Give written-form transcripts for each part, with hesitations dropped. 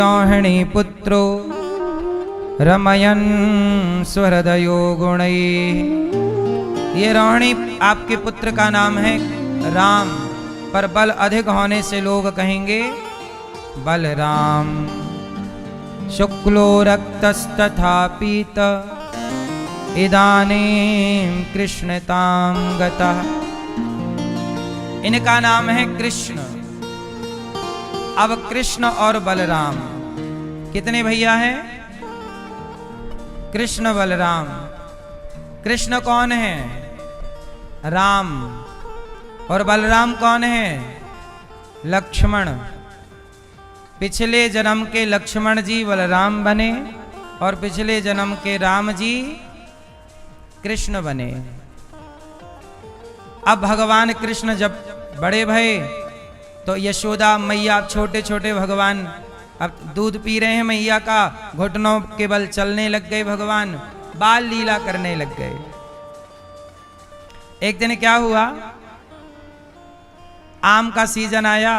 रोहिणी पुत्रो रमयन् स्वहृदयो गुणैः। ये रोहिणी आपके पुत्र का नाम है राम, पर बल अधिक होने से लोग कहेंगे बलराम। शुक्लो रक्तस्तथा पीत इदानीं कृष्णतां गतः। इनका नाम है कृष्ण। अब कृष्ण और बलराम कितने भैया हैं? कृष्ण बलराम। कृष्ण कौन है? राम। और बलराम कौन है? लक्ष्मण। पिछले जन्म के लक्ष्मण जी बलराम बने और पिछले जन्म के राम जी कृष्ण बने। अब भगवान कृष्ण जब बड़े भये तो यशोदा मैया, छोटे छोटे भगवान अब दूध पी रहे हैं मैया का, घुटनों के बल चलने लग गए भगवान, बाल लीला करने लग गए। एक दिन क्या हुआ, आम का सीजन आया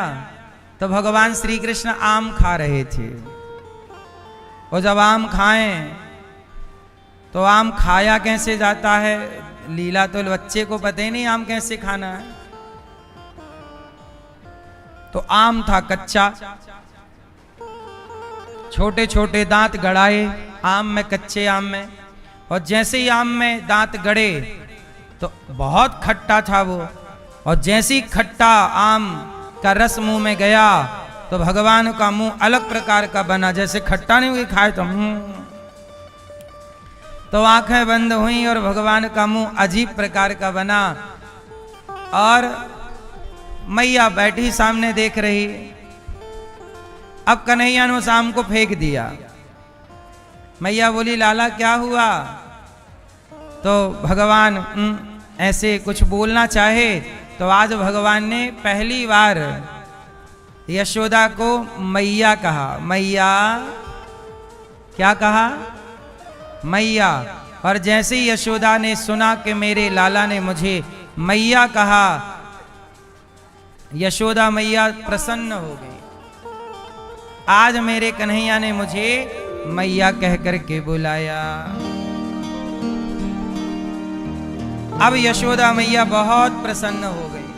तो भगवान श्री कृष्ण आम खा रहे थे। और जब आम खाएं तो आम खाया कैसे जाता है, लीला तो बच्चे को पता ही नहीं आम कैसे खाना है। तो आम था कच्चा, छोटे छोटे दांत गड़ाए आम में, कच्चे आम में, और जैसे ही आम में दांत गड़े तो बहुत खट्टा था वो, और जैसे ही खट्टा आम का रस मुंह में गया तो भगवान का मुंह अलग प्रकार का बना, जैसे खट्टा नहीं हुई खाए तो आंखें बंद हुई और भगवान का मुंह अजीब प्रकार का बना। और मैया बैठी सामने देख रही। अब कन्हैया ने उस आम को फेंक दिया। मैया बोली लाला क्या हुआ? तो भगवान ऐसे कुछ बोलना चाहे तो आज भगवान ने पहली बार यशोदा को मैया कहा। मैया, क्या कहा? मैया। और जैसे ही यशोदा ने सुना कि मेरे लाला ने मुझे मैया कहा, यशोदा मैया प्रसन्न हो गई। आज मेरे कन्हैया ने मुझे मैया कह करके बुलाया। अब यशोदा मैया बहुत प्रसन्न हो गई।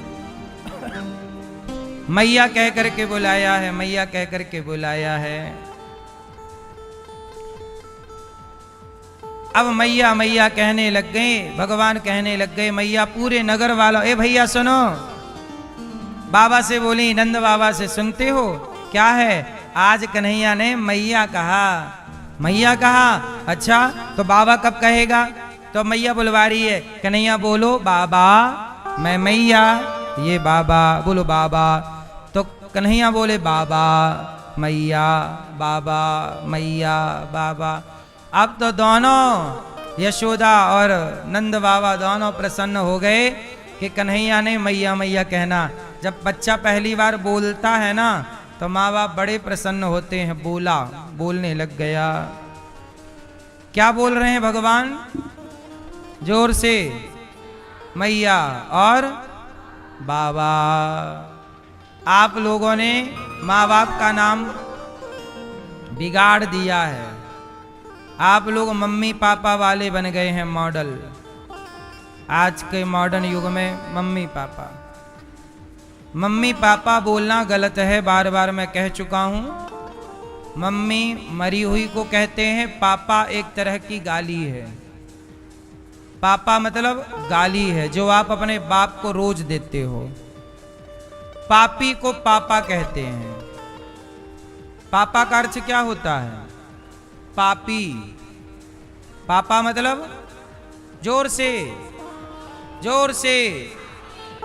मैया कह करके बुलाया है, मैया कह करके बुलाया है। अब मैया मैया कहने लग गए, भगवान कहने लग गए मैया पूरे नगर वालों, ए भैया सुनो। बाबा से बोली, नंद बाबा से, सुनते हो क्या है? आज कन्हैया ने मैया कहा। मैया कहा? अच्छा तो बाबा कब कहेगा? तो मैया बुलवा रही है, कन्हैया बोलो बाबा, मैं मैया, ये बाबा, बोलो बाबा। तो कन्हैया बोले बाबा मैया, बाबा मैया, बाबा। अब तो दोनों यशोदा और नंद बाबा दोनों प्रसन्न हो गए कि कन्हैया ने मैया मैया कहना। जब बच्चा पहली बार बोलता है ना तो माँ बाप बड़े प्रसन्न होते हैं। बोला, बोलने लग गया। क्या बोल रहे हैं भगवान? जोर से, मैया और बाबा। आप लोगों ने माँ बाप का नाम बिगाड़ दिया है। आप लोग मम्मी पापा वाले बन गए हैं, मॉडल। आज के मॉडर्न युग में मम्मी पापा, मम्मी पापा बोलना गलत है, बार बार मैं कह चुका हूं। मम्मी मरी हुई को कहते हैं, पापा एक तरह की गाली है। पापा मतलब गाली है जो आप अपने बाप को रोज देते हो। पापी को पापा कहते हैं। पापा का अर्थ क्या होता है? पापी। पापा मतलब जोर से, जोर से,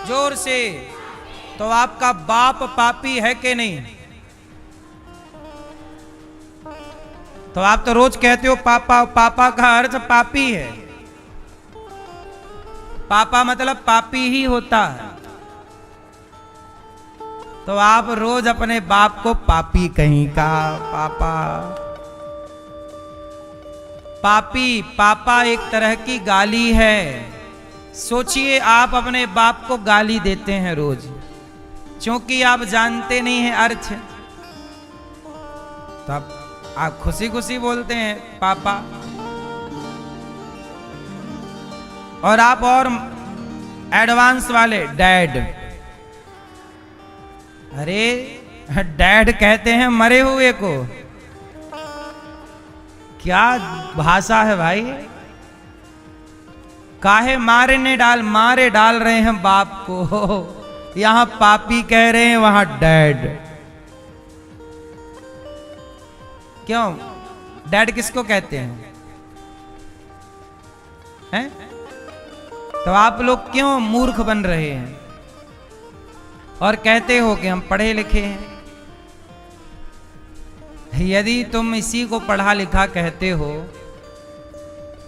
जोर से। तो आपका बाप पापी है कि नहीं? तो आप तो रोज कहते हो पापा। पापा का अर्थ पापी है। पापा मतलब पापी ही होता है। तो आप रोज अपने बाप को पापी कहीं का, पापा। पापी, पापा एक तरह की गाली है। सोचिए आप अपने बाप को गाली देते हैं रोज, क्योंकि आप जानते नहीं हैं अर्थ। तब आप खुशी खुशी बोलते हैं पापा, और आप और एडवांस वाले डैड। अरे डैड कहते हैं मरे हुए को, क्या भाषा है भाई। काहे मारे डाल रहे हैं बाप को, यहां पापी कह रहे हैं वहां डैड। क्यों डैड किसको कहते हैं? तो आप लोग क्यों मूर्ख बन रहे हैं और कहते हो कि हम पढ़े लिखे हैं? यदि तुम इसी को पढ़ा लिखा कहते हो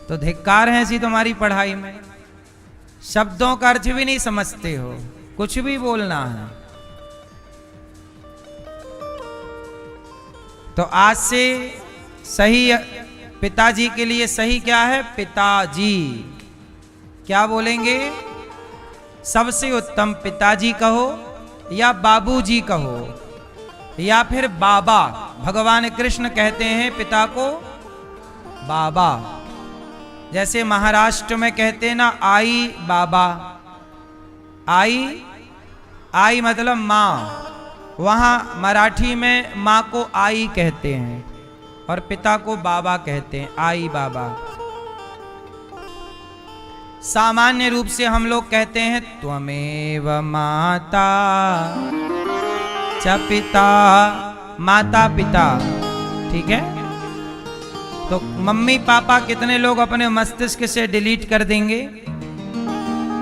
तो धिक्कार है ऐसी तुम्हारी पढ़ाई में। शब्दों का अर्थ भी नहीं समझते हो, कुछ भी बोलना है। तो आज से सही पिताजी के लिए सही क्या है? पिताजी। क्या बोलेंगे? सबसे उत्तम पिताजी कहो या बाबूजी कहो या फिर बाबा। भगवान कृष्ण कहते हैं पिता को बाबा। जैसे महाराष्ट्र में कहते हैं ना आई बाबा, आई मतलब माँ, वहाँ मराठी में माँ को आई कहते हैं और पिता को बाबा कहते हैं, आई बाबा। सामान्य रूप से हम लोग कहते हैं त्वमेव माता च पिता, माता पिता, ठीक है। तो मम्मी पापा कितने लोग अपने मस्तिष्क से डिलीट कर देंगे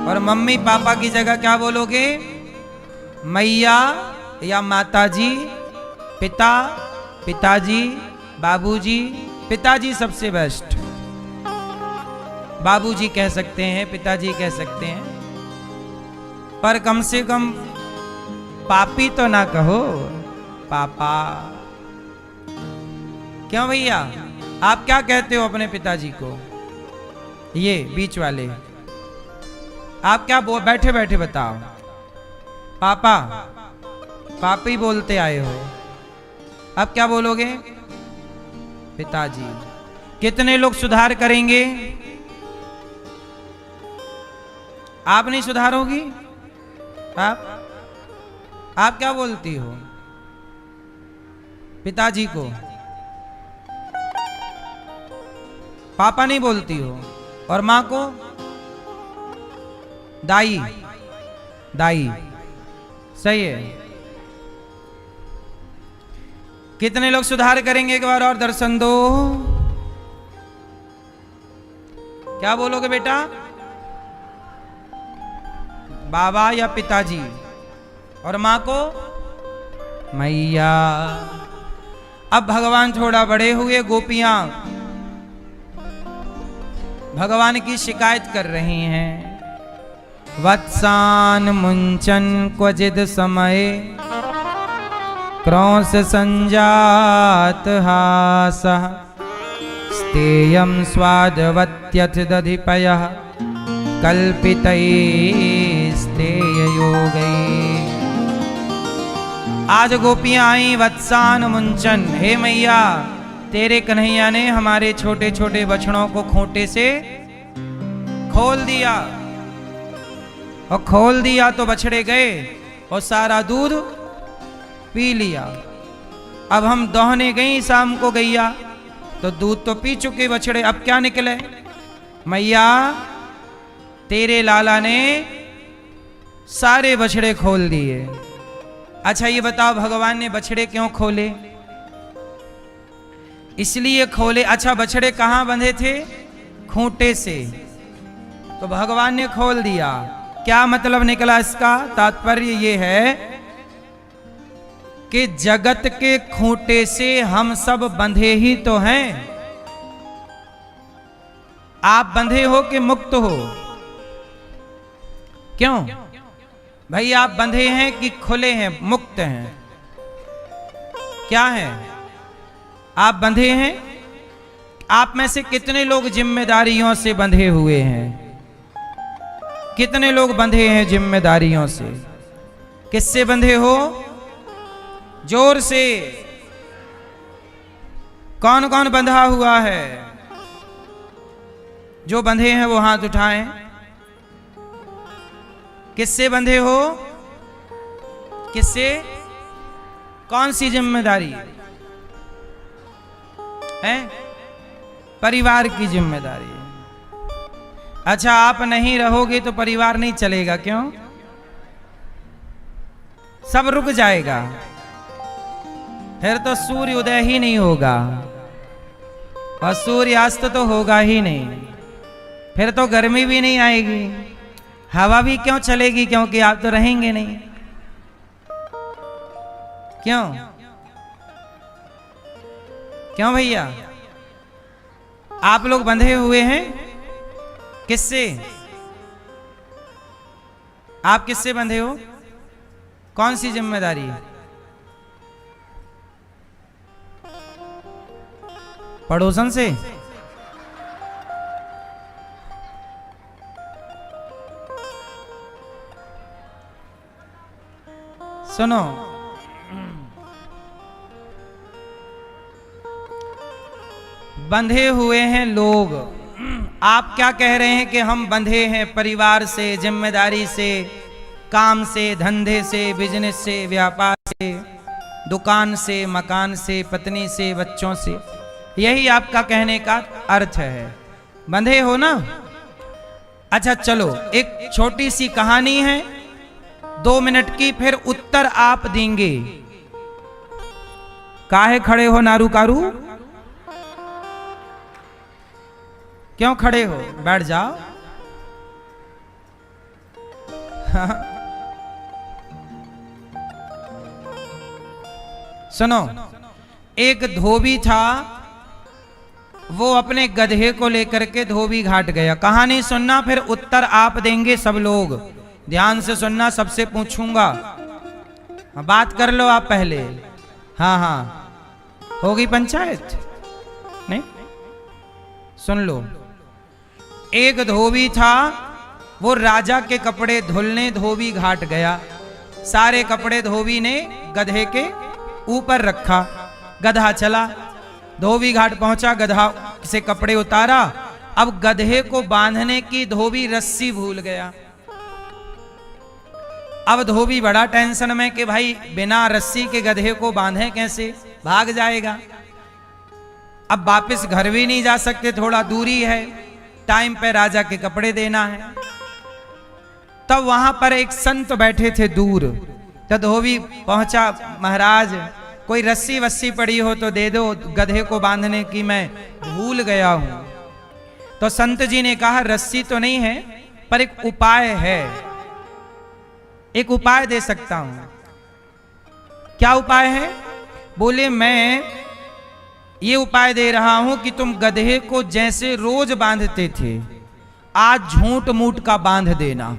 और मम्मी पापा की जगह क्या बोलोगे? मैया या माताजी, पिता, पिताजी, बाबूजी। पिताजी सबसे बेस्ट, बाबूजी कह सकते हैं, पिताजी कह सकते हैं, पर कम से कम पापी तो ना कहो, पापा। क्यों भैया, आप क्या कहते हो अपने पिताजी को? ये बीच वाले आप क्या बैठे बैठे बताओ? पापा, पापी बोलते आए हो, अब क्या बोलोगे? पिताजी। कितने लोग सुधार करेंगे? आप नहीं सुधारोगी? आप क्या बोलती हो पिताजी को? पापा नहीं बोलती हो। और माँ को? दाई, दाई। सही है। कितने लोग सुधार करेंगे? एक बार और दर्शन दो। क्या बोलोगे बेटा? बाबा या पिताजी? और माँ को? मैया। अब भगवान थोड़ा बड़े हुए, गोपियां भगवान की शिकायत कर रही हैं। वत्सान मुंचन क्वचिद समय क्रौंस संजात हासः स्तेयं स्वादवत्यथ दधिपयः कल्पितैस्तेय योगै। आज गोपियां आई वत्सान मुंचन। हे मैया, तेरे कन्हैया ने हमारे छोटे छोटे बछड़ों को खूंटे से खोल दिया, और खोल दिया तो बछड़े गए और सारा दूध पी लिया। अब हम दोहने गई शाम को गैया, तो दूध तो पी चुके बछड़े, अब क्या निकले? मैया, तेरे लाला ने सारे बछड़े खोल दिए। अच्छा ये बताओ, भगवान ने बछड़े क्यों खोले? इसलिए खोले। अच्छा, बछड़े कहां बंधे थे? खूंटे से। तो भगवान ने खोल दिया। क्या मतलब निकला इसका? तात्पर्य ये है कि जगत के खूंटे से हम सब बंधे ही तो हैं। आप बंधे हो कि मुक्त हो? क्यों भाई, आप बंधे हैं कि खुले हैं, मुक्त हैं? क्या है? आप बंधे हैं? आप में से कितने लोग जिम्मेदारियों से बंधे हुए हैं? कितने लोग बंधे हैं जिम्मेदारियों से? किससे बंधे हो? जोर से। कौन कौन बंधा हुआ है? जो बंधे हैं वो हाथ उठाएं। किससे बंधे हो? किससे? कौन सी जिम्मेदारी है? परिवार की जिम्मेदारी। अच्छा, आप नहीं रहोगे तो परिवार नहीं चलेगा। क्यों? सब रुक जाएगा, फिर तो सूर्य उदय ही नहीं होगा और सूर्यास्त तो होगा ही नहीं। फिर तो गर्मी भी नहीं आएगी, हवा भी क्यों चलेगी, क्योंकि आप तो रहेंगे नहीं। क्यों? क्यों भैया? आप लोग बंधे हुए हैं किससे? आप किससे बंधे हो? कौन सी जिम्मेदारी है? पड़ोसन से? सुनो, बंधे हुए हैं लोग। आप क्या कह रहे हैं कि हम बंधे हैं परिवार से, जिम्मेदारी से, काम से, धंधे से, बिजनेस से, व्यापार से, दुकान से, मकान से, पत्नी से, बच्चों से। यही आपका कहने का अर्थ है, बंधे हो ना? अच्छा चलो, एक छोटी सी कहानी है 2 मिनट की, फिर उत्तर आप देंगे। काहे खड़े हो नारू कारू? क्यों खड़े हो? बैठ जाओ। सुनो, एक धोबी था, वो अपने गधे को लेकर के धोबी घाट गया। कहानी सुनना, फिर उत्तर आप देंगे सब लोग। ध्यान से सुनना, सबसे पूछूंगा। बात कर लो आप पहले। हाँ हाँ, होगी पंचायत? नहीं, सुन लो। एक धोबी था, वो राजा के कपड़े धुलने धोबी घाट गया। सारे कपड़े धोबी ने गधे के ऊपर रखा। गधा चला, धोबी घाट पहुंचा, गधा से कपड़े उतारा। अब गधे को बांधने की धोबी रस्सी भूल गया। अब धोबी बड़ा टेंशन में कि भाई बिना रस्सी के गधे को बांधे कैसे, भाग जाएगा। अब वापस घर भी नहीं जा सकते, थोड़ा दूरी है, टाइम पे राजा के कपड़े देना है। तब वहां पर एक संत बैठे थे दूर। तो धोबी पहुंचा, महाराज कोई रस्सी वस्सी पड़ी हो तो दे दो, गधे को बांधने की मैं भूल गया हूं। तो संत जी ने कहा रस्सी तो नहीं है, पर एक उपाय है, एक उपाय दे सकता हूं। क्या उपाय है? बोले मैं ये उपाय दे रहा हूं कि तुम गधे को जैसे रोज बांधते थे, आज झूठ मूठ का बांध देना।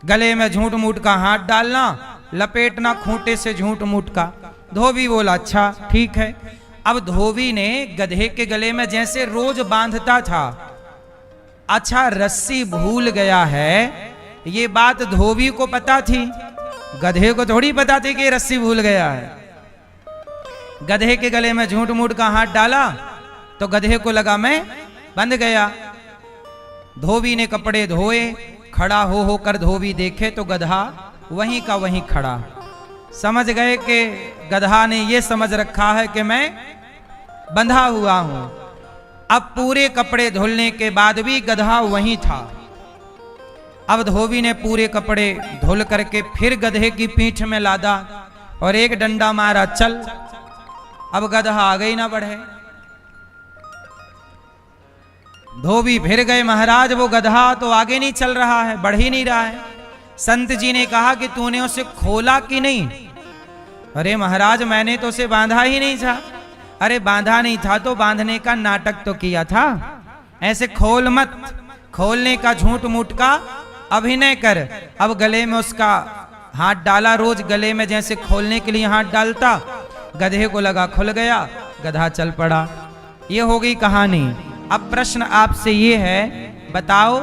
गले में झूठ मूठ का हाथ डालना, लपेटना खूंटे से झूठ मूठ का। धोबी बोला अच्छा ठीक है। अब धोबी ने गधे के गले में जैसे रोज बांधता था, अच्छा रस्सी भूल गया है, ये बात धोबी को पता थी, गधे को थोड़ी पता थी कि रस्सी भूल गया है। गधे के गले में झूठ मूठ का हाथ डाला तो गधे को लगा मैं बंध गया। धोबी ने कपड़े धोए, खड़ा हो होकर धोबी देखे तो गधा वहीं का वहीं खड़ा। समझ गए कि गधा ने ये समझ रखा है कि मैं बंधा हुआ हूं। अब पूरे कपड़े धुलने के बाद भी गधा वहीं था। अब धोबी ने पूरे कपड़े धुल करके फिर गधे की पीठ में लादा और एक डंडा मारा, चल। अब गधा आगे ही ना बढ़े। धोबी फिर गए, महाराज वो गधा तो आगे नहीं चल रहा है, बढ़ ही नहीं रहा है। संत जी ने कहा कि तूने उसे खोला कि नहीं? अरे महाराज मैंने तो उसे बांधा ही नहीं था। अरे बांधा नहीं था तो बांधने का नाटक तो किया था, ऐसे खोल मत। खोलने का झूठ मूठ का अभिनय कर। अब गले में उसका हाथ डाला, रोज गले में जैसे खोलने के लिए हाथ डालता, गधे को लगा खुल गया, गधा चल पड़ा। ये हो गई कहानी। अब प्रश्न आपसे ये है, बताओ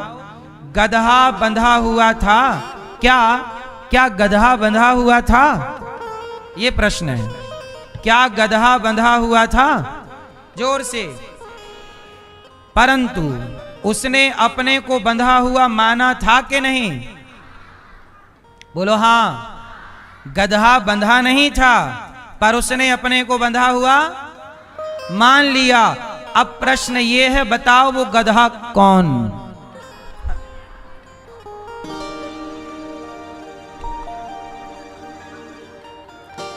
गधा बंधा हुआ था क्या? क्या गधा बंधा हुआ था? ये प्रश्न है। क्या गधा बंधा हुआ था? जोर से। परंतु उसने अपने को बंधा हुआ माना था कि नहीं? बोलो हां। गधा बंधा नहीं था, पर उसने अपने को बंधा हुआ मान लिया। अब प्रश्न ये है, बताओ वो गधा कौन?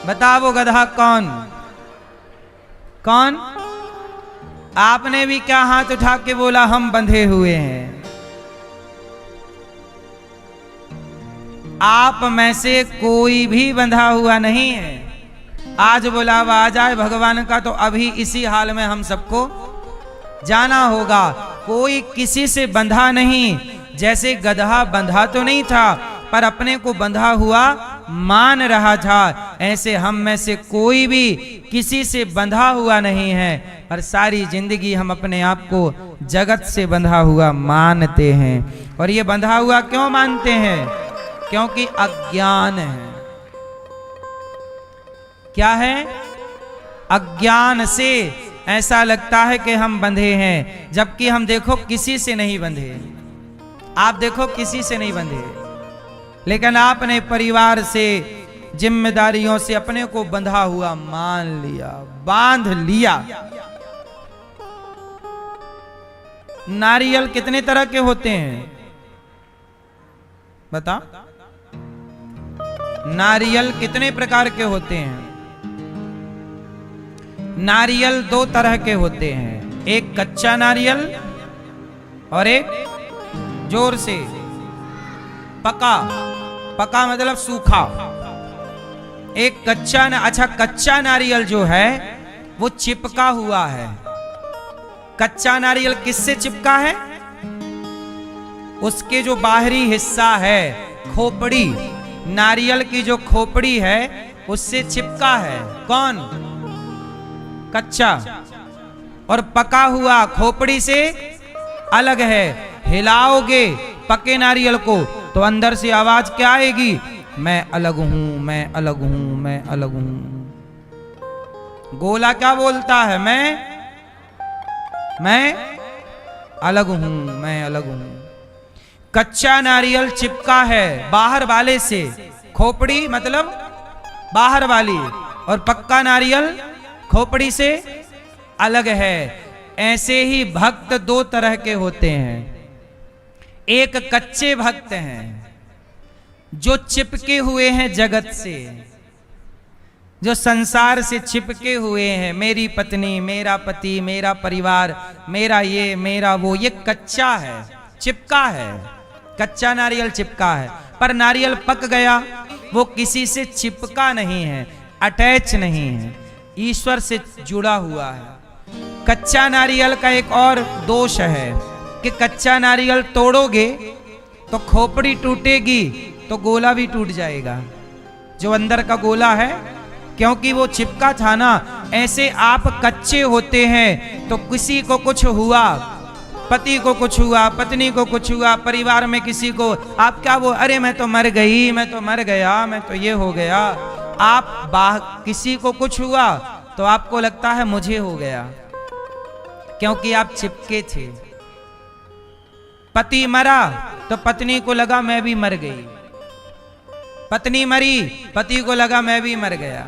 बताओ वो गधा कौन? कौन? आपने भी क्या हाथ उठा के बोला हम बंधे हुए हैं? आप में से कोई भी बंधा हुआ नहीं है। आज बुलावा आ जाए भगवान का तो अभी इसी हाल में हम सबको जाना होगा। कोई किसी से बंधा नहीं। जैसे गधा बंधा तो नहीं था, पर अपने को बंधा हुआ मान रहा था, ऐसे हम में से कोई भी किसी से बंधा हुआ नहीं है, पर सारी जिंदगी हम अपने आप को जगत से बंधा हुआ मानते हैं। और ये बंधा हुआ क्यों मानते हैं? क्योंकि अज्ञान है। क्या है? अज्ञान से ऐसा लगता है कि हम बंधे हैं, जबकि हम देखो किसी से नहीं बंधे। आप देखो किसी से नहीं बंधे, लेकिन आपने परिवार से, जिम्मेदारियों से अपने को बंधा हुआ मान लिया, बांध लिया। नारियल कितने तरह के होते हैं? बता। नारियल कितने प्रकार के होते हैं? नारियल दो तरह के होते हैं, एक कच्चा नारियल और एक, जोर से, पका। पका मतलब सूखा। एक कच्चा अच्छा, कच्चा नारियल जो है वो चिपका हुआ है। कच्चा नारियल किससे चिपका है? उसके जो बाहरी हिस्सा है, खोपड़ी, नारियल की जो खोपड़ी है उससे चिपका है। कौन? कच्चा। और पका हुआ खोपड़ी से अलग है। हिलाओगे पके नारियल को तो अंदर से आवाज क्या आएगी? मैं अलग हूं, मैं अलग हूं, मैं अलग हूं। गोला क्या बोलता है? मैं अलग हूं, मैं अलग हूं। कच्चा नारियल चिपका है बाहर वाले से, खोपड़ी मतलब बाहर वाली, और पक्का नारियल खोपड़ी से अलग है। ऐसे ही भक्त दो तरह के होते हैं। एक कच्चे भक्त हैं जो चिपके हुए हैं जगत से, जो संसार से चिपके हुए हैं। मेरी पत्नी, मेरा पति, मेरा परिवार, मेरा ये, मेरा वो, ये कच्चा है, चिपका है। कच्चा नारियल चिपका है, पर नारियल पक गया, वो किसी से चिपका नहीं है, अटैच नहीं है, ईश्वर से जुड़ा हुआ है। कच्चा नारियल का एक और दोष है कि कच्चा नारियल तोड़ोगे तो खोपड़ी टूटेगी तो गोला भी टूट जाएगा, जो अंदर का गोला है, क्योंकि वो चिपका था ना। ऐसे आप कच्चे होते हैं तो किसी को कुछ हुआ, पति को कुछ हुआ, पत्नी को कुछ हुआ, परिवार में किसी को, आप क्या वो, अरे मैं तो मर गई, मैं तो मर गया, मैं तो ये हो गया। आप किसी को कुछ हुआ तो आपको लगता है मुझे हो गया, क्योंकि आप चिपके थे। पति मरा तो पत्नी को लगा मैं भी मर गई, पत्नी मरी, पति को लगा मैं भी मर गया।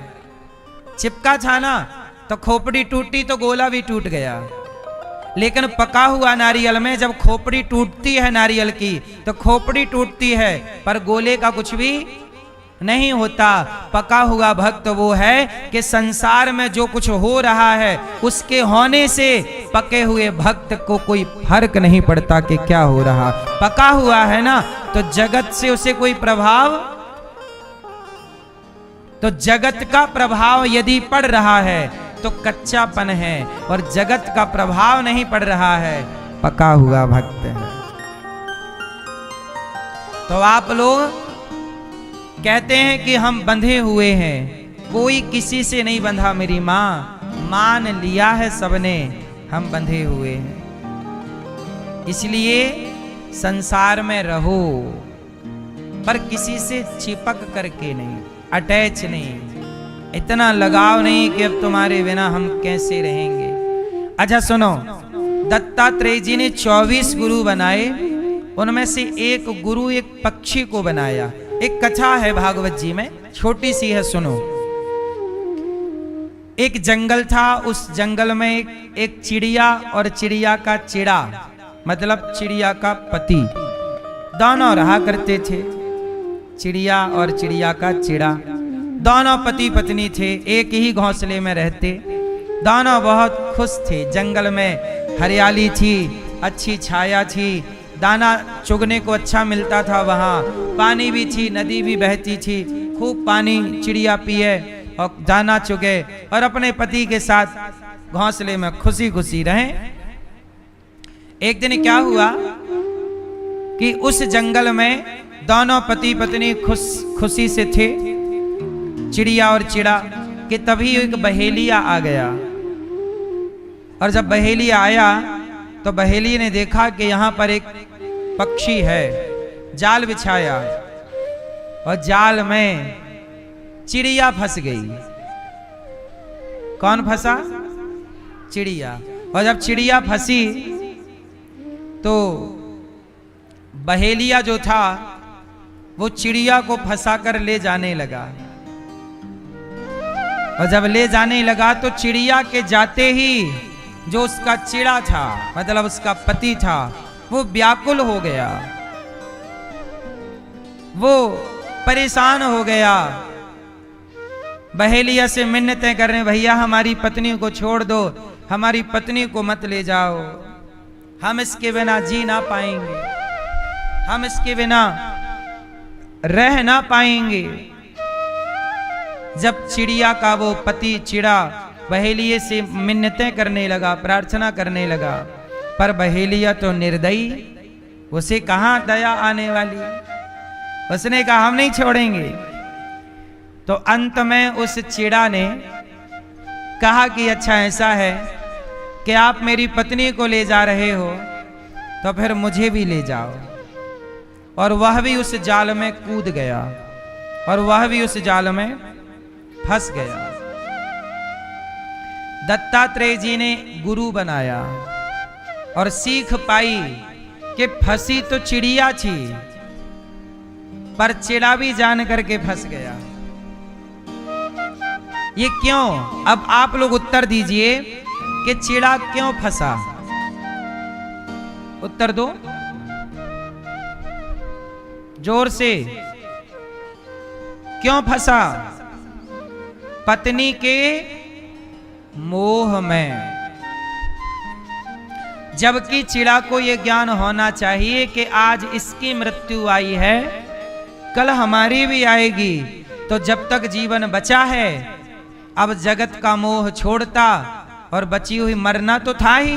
चिपका था ना, तो खोपड़ी टूटी तो गोला भी टूट गया। लेकिन पका हुआ नारियल में जब खोपड़ी टूटती है नारियल की, तो खोपड़ी टूटती है पर गोले का कुछ भी नहीं होता। पका हुआ भक्त वो है कि संसार में जो कुछ हो रहा है उसके होने से पके हुए भक्त को कोई फर्क नहीं पड़ता कि क्या हो रहा। पका हुआ है ना, तो जगत से उसे कोई प्रभाव, तो जगत का प्रभाव यदि पड़ रहा है तो कच्चापन है, और जगत का प्रभाव नहीं पड़ रहा है, पका हुआ भक्त है। तो आप लोग कहते हैं कि हम बंधे हुए हैं, कोई किसी से नहीं बंधा। मेरी माँ, मान लिया है सबने हम बंधे हुए हैं। इसलिए संसार में रहो, पर किसी से चिपक करके नहीं, अटैच नहीं। इतना लगाव नहीं कि अब तुम्हारे बिना हम कैसे रहेंगे। अच्छा सुनो, दत्तात्रेय जी ने 24 गुरु बनाए, उनमें से एक गुरु एक पक्षी को बनाया। एक कथा है भागवत जी में, छोटी सी है, सुनो। एक जंगल था, उस जंगल में एक चिड़िया और चिड़िया का चिड़ा, मतलब चिड़िया का पति, दोनों रहा करते थे। चिड़िया और चिड़िया का चिड़ा, दोनों पति पत्नी थे, एक ही घोंसले में रहते, दोनों बहुत खुश थे। जंगल में हरियाली थी, अच्छी छाया थी, दाना चुगने को अच्छा मिलता था, वहाँ पानी भी थी, नदी भी बहती थी, खूब पानी चिड़िया पिए और दाना चुगे और अपने पति के साथ घोंसले में खुशी खुशी रहें। एक दिन क्या हुआ कि उस जंगल में दोनों पति पत्नी खुशी से थे, चिड़िया और चिड़ा, कि तभी एक बहेलिया आ गया। और जब बहेलिया आया तो बहेली ने देखा कि यहाँ पर एक पक्षी है, जाल बिछाया और जाल में चिड़िया फंस गई। कौन फंसा? चिड़िया। और जब चिड़िया फंसी तो बहेलिया जो था वो चिड़िया को फंसाकर ले जाने लगा। और जब ले जाने लगा तो चिड़िया के जाते ही जो उसका चिड़ा था, मतलब उसका पति था, वो व्याकुल हो गया, वो परेशान हो गया। बहेलिया से मिन्नतें कर रहे, भैया हमारी पत्नी को छोड़ दो, हमारी पत्नी को मत ले जाओ, हम इसके बिना जी ना पाएंगे, हम इसके बिना रह ना पाएंगे। जब चिड़िया का वो पति चिड़ा बहेलिये से मिन्नतें करने लगा, प्रार्थना करने लगा, पर बहेलिया तो निर्दयी, उसे कहाँ दया आने वाली, उसने कहा हम नहीं छोड़ेंगे। तो अंत में उस चिड़ा ने कहा कि अच्छा ऐसा है कि आप मेरी पत्नी को ले जा रहे हो तो फिर मुझे भी ले जाओ। और वह भी उस जाल में कूद गया और वह भी उस जाल में फंस गया। दत्तात्रेय जी ने गुरु बनाया और सीख पाई कि फंसी तो चिड़िया थी, पर चिड़ा भी जान करके फंस गया। ये क्यों? अब आप लोग उत्तर दीजिए कि चिड़ा क्यों फंसा? उत्तर दो जोर से। क्यों फंसा? पत्नी के मोह में। जबकि चिड़ा को यह ज्ञान होना चाहिए कि आज इसकी मृत्यु आई है, कल हमारी भी आएगी, तो जब तक जीवन बचा है अब जगत का मोह छोड़ता और बची हुई मरना तो था ही,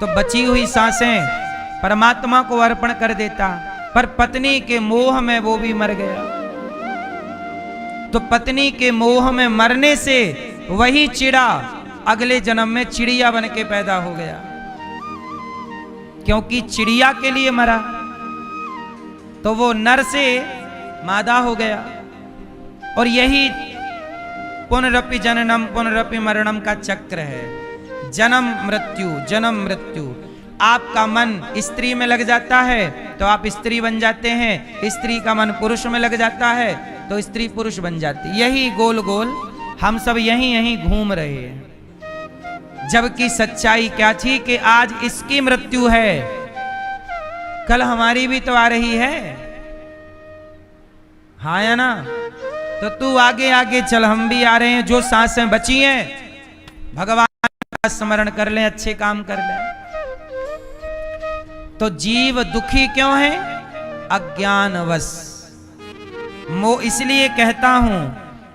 तो बची हुई सांसें परमात्मा को अर्पण कर देता, पर पत्नी के मोह में वो भी मर गया। तो पत्नी के मोह में मरने से वही चिड़ा अगले जन्म में चिड़िया बन के पैदा हो गया, क्योंकि चिड़िया के लिए मरा तो वो नर से मादा हो गया। और यही पुनरपि जननम पुनरपि मरणम का चक्र है, जन्म मृत्यु जन्म मृत्यु। आपका मन स्त्री में लग जाता है तो आप स्त्री बन जाते हैं, स्त्री का मन पुरुष में लग जाता है तो स्त्री पुरुष बन जाती। यही गोल गोल हम सब यहीं यहीं घूम रहे हैं। जबकि सच्चाई क्या थी कि आज इसकी मृत्यु है, कल हमारी भी तो आ रही है, हाँ या ना? तो तू आगे आगे चल, हम भी आ रहे हैं। जो सांसें बची हैं भगवान का स्मरण कर लें, अच्छे काम कर लें। तो जीव दुखी क्यों है? अज्ञानवश। मोह, इसलिए कहता हूं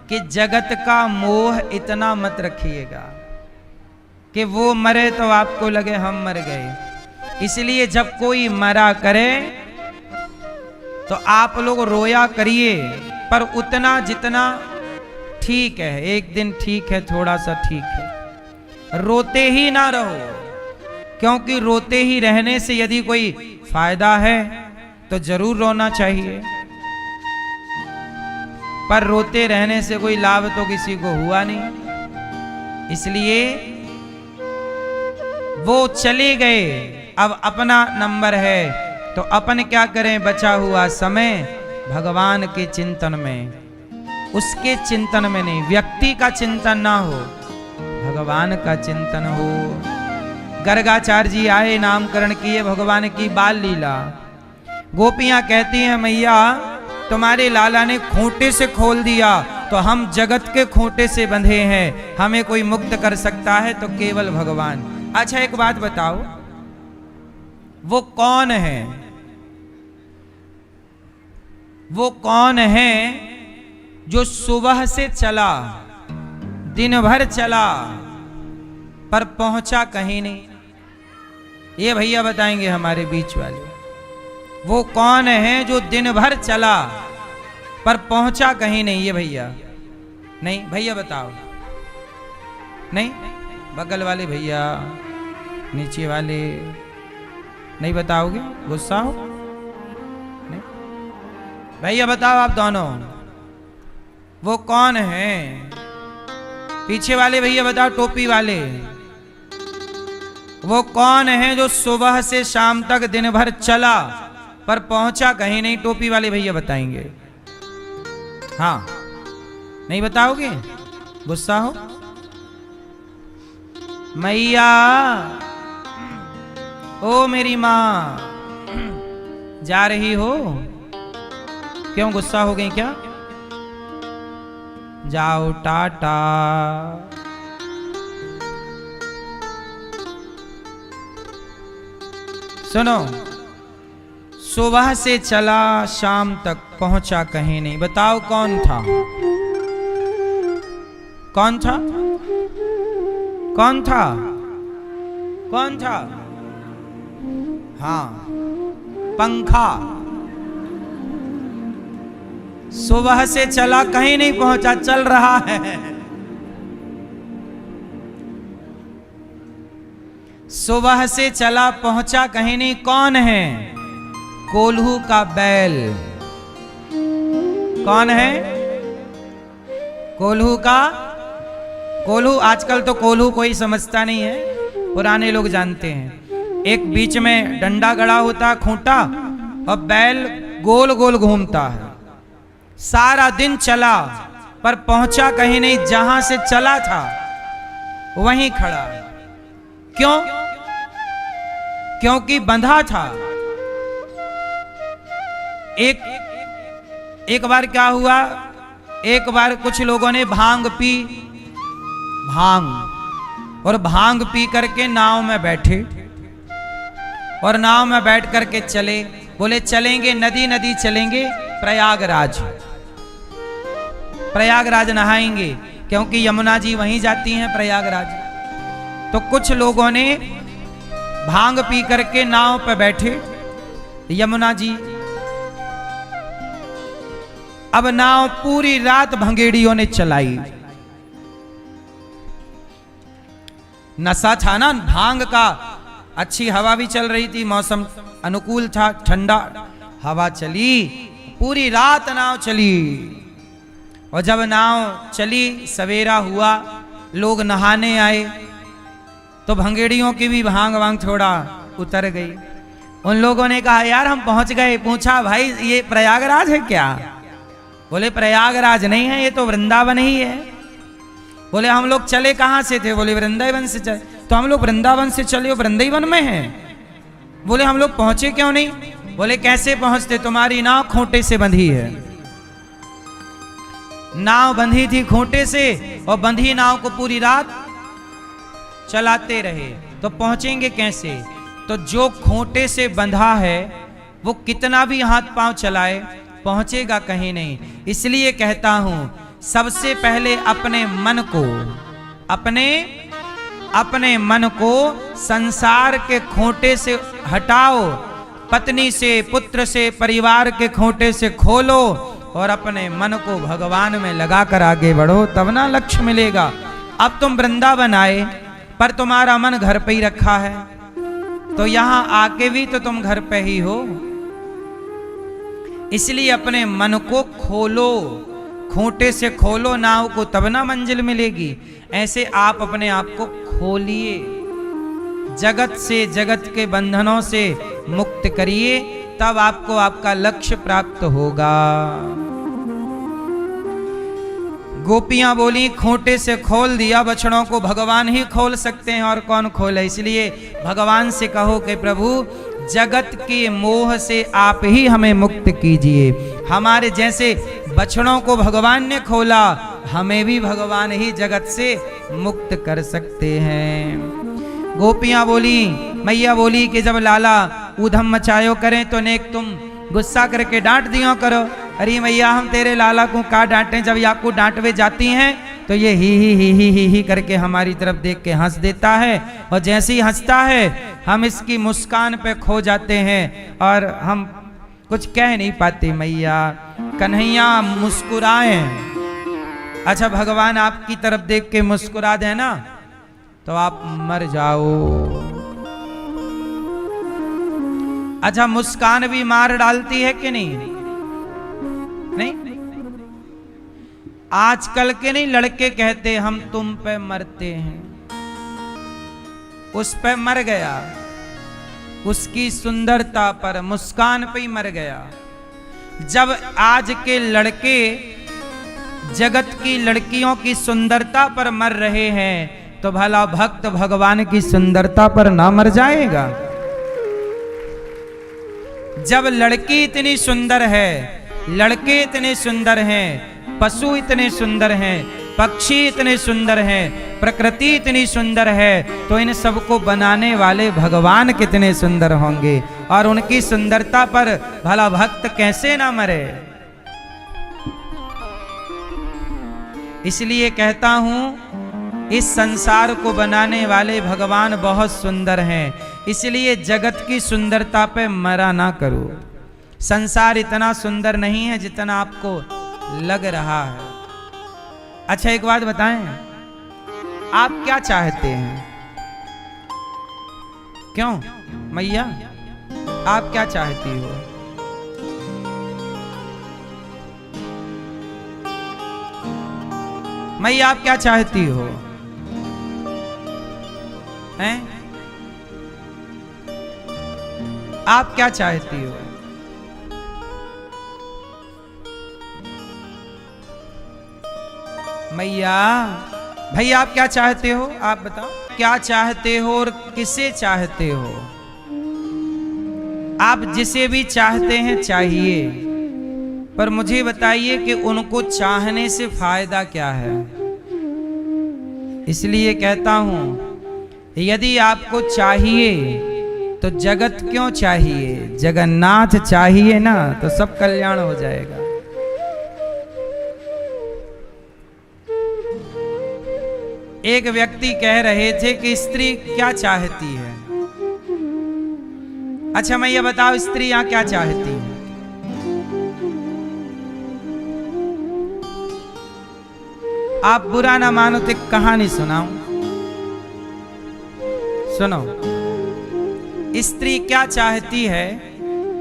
कि जगत का मोह इतना मत रखिएगा कि वो मरे तो आपको लगे हम मर गए। इसलिए जब कोई मरा करे तो आप लोग रोया करिए, पर उतना जितना ठीक है। एक दिन ठीक है, थोड़ा सा ठीक है, रोते ही ना रहो, क्योंकि रोते ही रहने से यदि कोई फायदा है तो जरूर रोना चाहिए। पर रोते रहने से कोई लाभ तो किसी को हुआ नहीं। इसलिए वो चले गए, अब अपना नंबर है, तो अपन क्या करें? बचा हुआ समय भगवान के चिंतन में, उसके चिंतन में नहीं, व्यक्ति का चिंतन ना हो, भगवान का चिंतन हो। गर्गाचार्य जी आए, नामकरण किए भगवान की बाल लीला। गोपियां कहती हैं मैया तुम्हारे लाला ने खूंटे से खोल दिया, तो हम जगत के खूंटे से बंधे हैं, हमें कोई मुक्त कर सकता है तो केवल भगवान। अच्छा एक बात बताओ, वो कौन है? वो कौन है जो सुबह से चला, दिन भर चला, पर पहुंचा कहीं नहीं? ये भैया बताएंगे हमारे बीच वाले। वो कौन है जो दिन भर चला पर पहुंचा कहीं नहीं? ये भैया नहीं, भैया बताओ। नहीं, बगल वाले भैया, नीचे वाले नहीं बताओगे? गुस्सा हो? नहीं, भैया बताओ आप दोनों, वो कौन है? पीछे वाले भैया बताओ, टोपी वाले, वो कौन है जो सुबह से शाम तक दिन भर चला पर पहुंचा कहीं नहीं? टोपी वाले भैया बताएंगे। हाँ, नहीं बताओगे? गुस्सा हो? मैया, ओ मेरी माँ, जा रही हो? क्यों गुस्सा हो गई क्या? जाओ, टाटा। सुनो, सुबह से चला शाम तक पहुंचा कहीं नहीं। बताओ कौन था? कौन था? कौन था? कौन था? हाँ, पंखा। सुबह से चला कहीं नहीं पहुंचा, चल रहा है। सुबह से चला पहुंचा कहीं नहीं। कौन है? कोल्हू का बैल। कौन है? कोल्हू का। कोल्हू, आजकल तो कोल्हू कोई समझता नहीं है, पुराने लोग जानते हैं। एक बीच में डंडा गड़ा होता है, खूंटा, और बैल गोल गोल घूमता है। सारा दिन चला पर पहुंचा कहीं नहीं, जहां से चला था वहीं खड़ा। क्यों? क्योंकि बंधा था। एक बार क्या हुआ, एक बार कुछ लोगों ने भांग पी, और भांग पी करके नाव में बैठे, और नाव में बैठ करके चले। बोले चलेंगे नदी नदी चलेंगे प्रयागराज, प्रयागराज नहाएंगे, क्योंकि यमुना जी वहीं जाती हैं प्रयागराज। तो कुछ लोगों ने भांग पी करके नाव पे बैठे, यमुना जी। अब नाव पूरी रात भंगेड़ियों ने चलाई। नशा था ना भांग का, अच्छी हवा भी चल रही थी, मौसम अनुकूल था, ठंडा हवा चली, पूरी रात नाव चली। और जब नाव चली, सवेरा हुआ, लोग नहाने आए, तो भंगेड़ियों की भी भांग वांग थोड़ा उतर गई। उन लोगों ने कहा यार हम पहुंच गए। पूछा भाई ये प्रयागराज है क्या? बोले प्रयागराज नहीं है, ये तो वृंदावन ही है। बोले हम लोग चले कहाँ से थे? बोले वृंदावन से चले। तो हम लोग वृंदावन से चले, वृंदावन में हैं। बोले हम लोग पहुंचे क्यों नहीं? बोले कैसे पहुंचते, तुम्हारी नाव खूंटे से बंधी है। नाव बंधी थी खूंटे से, और बंधी नाव को पूरी रात चलाते रहे, तो पहुंचेंगे कैसे? तो जो खूंटे से बंधा है वो कितना भी हाथ पांव चलाए पहुंचेगा कहीं नहीं। इसलिए कहता हूं सबसे पहले अपने मन को संसार के खूंटे से हटाओ, पत्नी से, पुत्र से, परिवार के खूंटे से खोलो, और अपने मन को भगवान में लगाकर आगे बढ़ो, तब ना लक्ष्य मिलेगा। अब तुम वृंदावन आए, पर तुम्हारा मन घर पे ही रखा है, तो यहां आके भी तो तुम घर पे ही हो। इसलिए अपने मन को खोलो, खूंटे से खोलो नाव को तब ना मंजिल मिलेगी। ऐसे आप अपने आप को खोलिए, जगत से, जगत के बंधनों से मुक्त करिए, तब आपको आपका लक्ष्य प्राप्त होगा। गोपियां बोली खूंटे से खोल दिया बछड़ों को, भगवान ही खोल सकते हैं और कौन खोले। इसलिए भगवान से कहो कि प्रभु जगत के मोह से आप ही हमें मुक्त कीजिए। हमारे जैसे बछड़ों को भगवान ने खोला, हमें भी भगवान ही जगत से मुक्त कर सकते हैं। गोपियां बोली, मैया बोली कि जब लाला ऊधम मचायो करें तो नेक तुम गुस्सा करके डांट दियो करो। अरे मैया हम तेरे लाला को का डांटें, जब ये आपको डांटवे जाती हैं तो ये ही करके हमारी तरफ देख के हंस देता है, और जैसे ही हंसता है हम इसकी मुस्कान पे खो जाते हैं और हम कुछ कह नहीं पाते। मैया कन्हैया मुस्कुराए। अच्छा भगवान आपकी तरफ देख के मुस्कुरा दे ना तो आप मर जाओ। अच्छा मुस्कान भी मार डालती है कि नहीं? नहीं, आजकल के नहीं लड़के कहते हम तुम पे मरते हैं, उस पे मर गया, उसकी सुंदरता पर, मुस्कान पे ही मर गया। जब आज के लड़के जगत की लड़कियों की सुंदरता पर मर रहे हैं तो भला भक्त भगवान की सुंदरता पर ना मर जाएगा? जब लड़की इतनी सुंदर है, लड़के इतने सुंदर हैं, पशु इतने सुंदर हैं, पक्षी इतने सुंदर हैं, प्रकृति इतनी सुंदर है, तो इन सबको बनाने वाले भगवान कितने सुंदर होंगे, और उनकी सुंदरता पर भला भक्त कैसे ना मरे। इसलिए कहता हूं इस संसार को बनाने वाले भगवान बहुत सुंदर हैं, इसलिए जगत की सुंदरता पे मरा ना करो। संसार इतना सुंदर नहीं है जितना आपको लग रहा है। अच्छा एक बात बताएं, आप क्या चाहते हैं? क्यों मैया आप क्या चाहती हो? मैया आप क्या चाहती हो? हैं? आप क्या चाहती हो? मैया भैया आप क्या चाहते हो? आप बताओ क्या चाहते हो और किसे चाहते हो? आप जिसे भी चाहते हैं चाहिए, पर मुझे बताइए कि उनको चाहने से फायदा क्या है। इसलिए कहता हूं यदि आपको चाहिए तो जगत क्यों चाहिए, जगन्नाथ चाहिए ना तो सब कल्याण हो जाएगा। एक व्यक्ति कह रहे थे कि स्त्री क्या चाहती है। अच्छा मैया बताओ स्त्री यहां क्या चाहती है? आप बुरा ना मानो तो एक कहानी सुनाऊं, सुनो। स्त्री क्या चाहती है,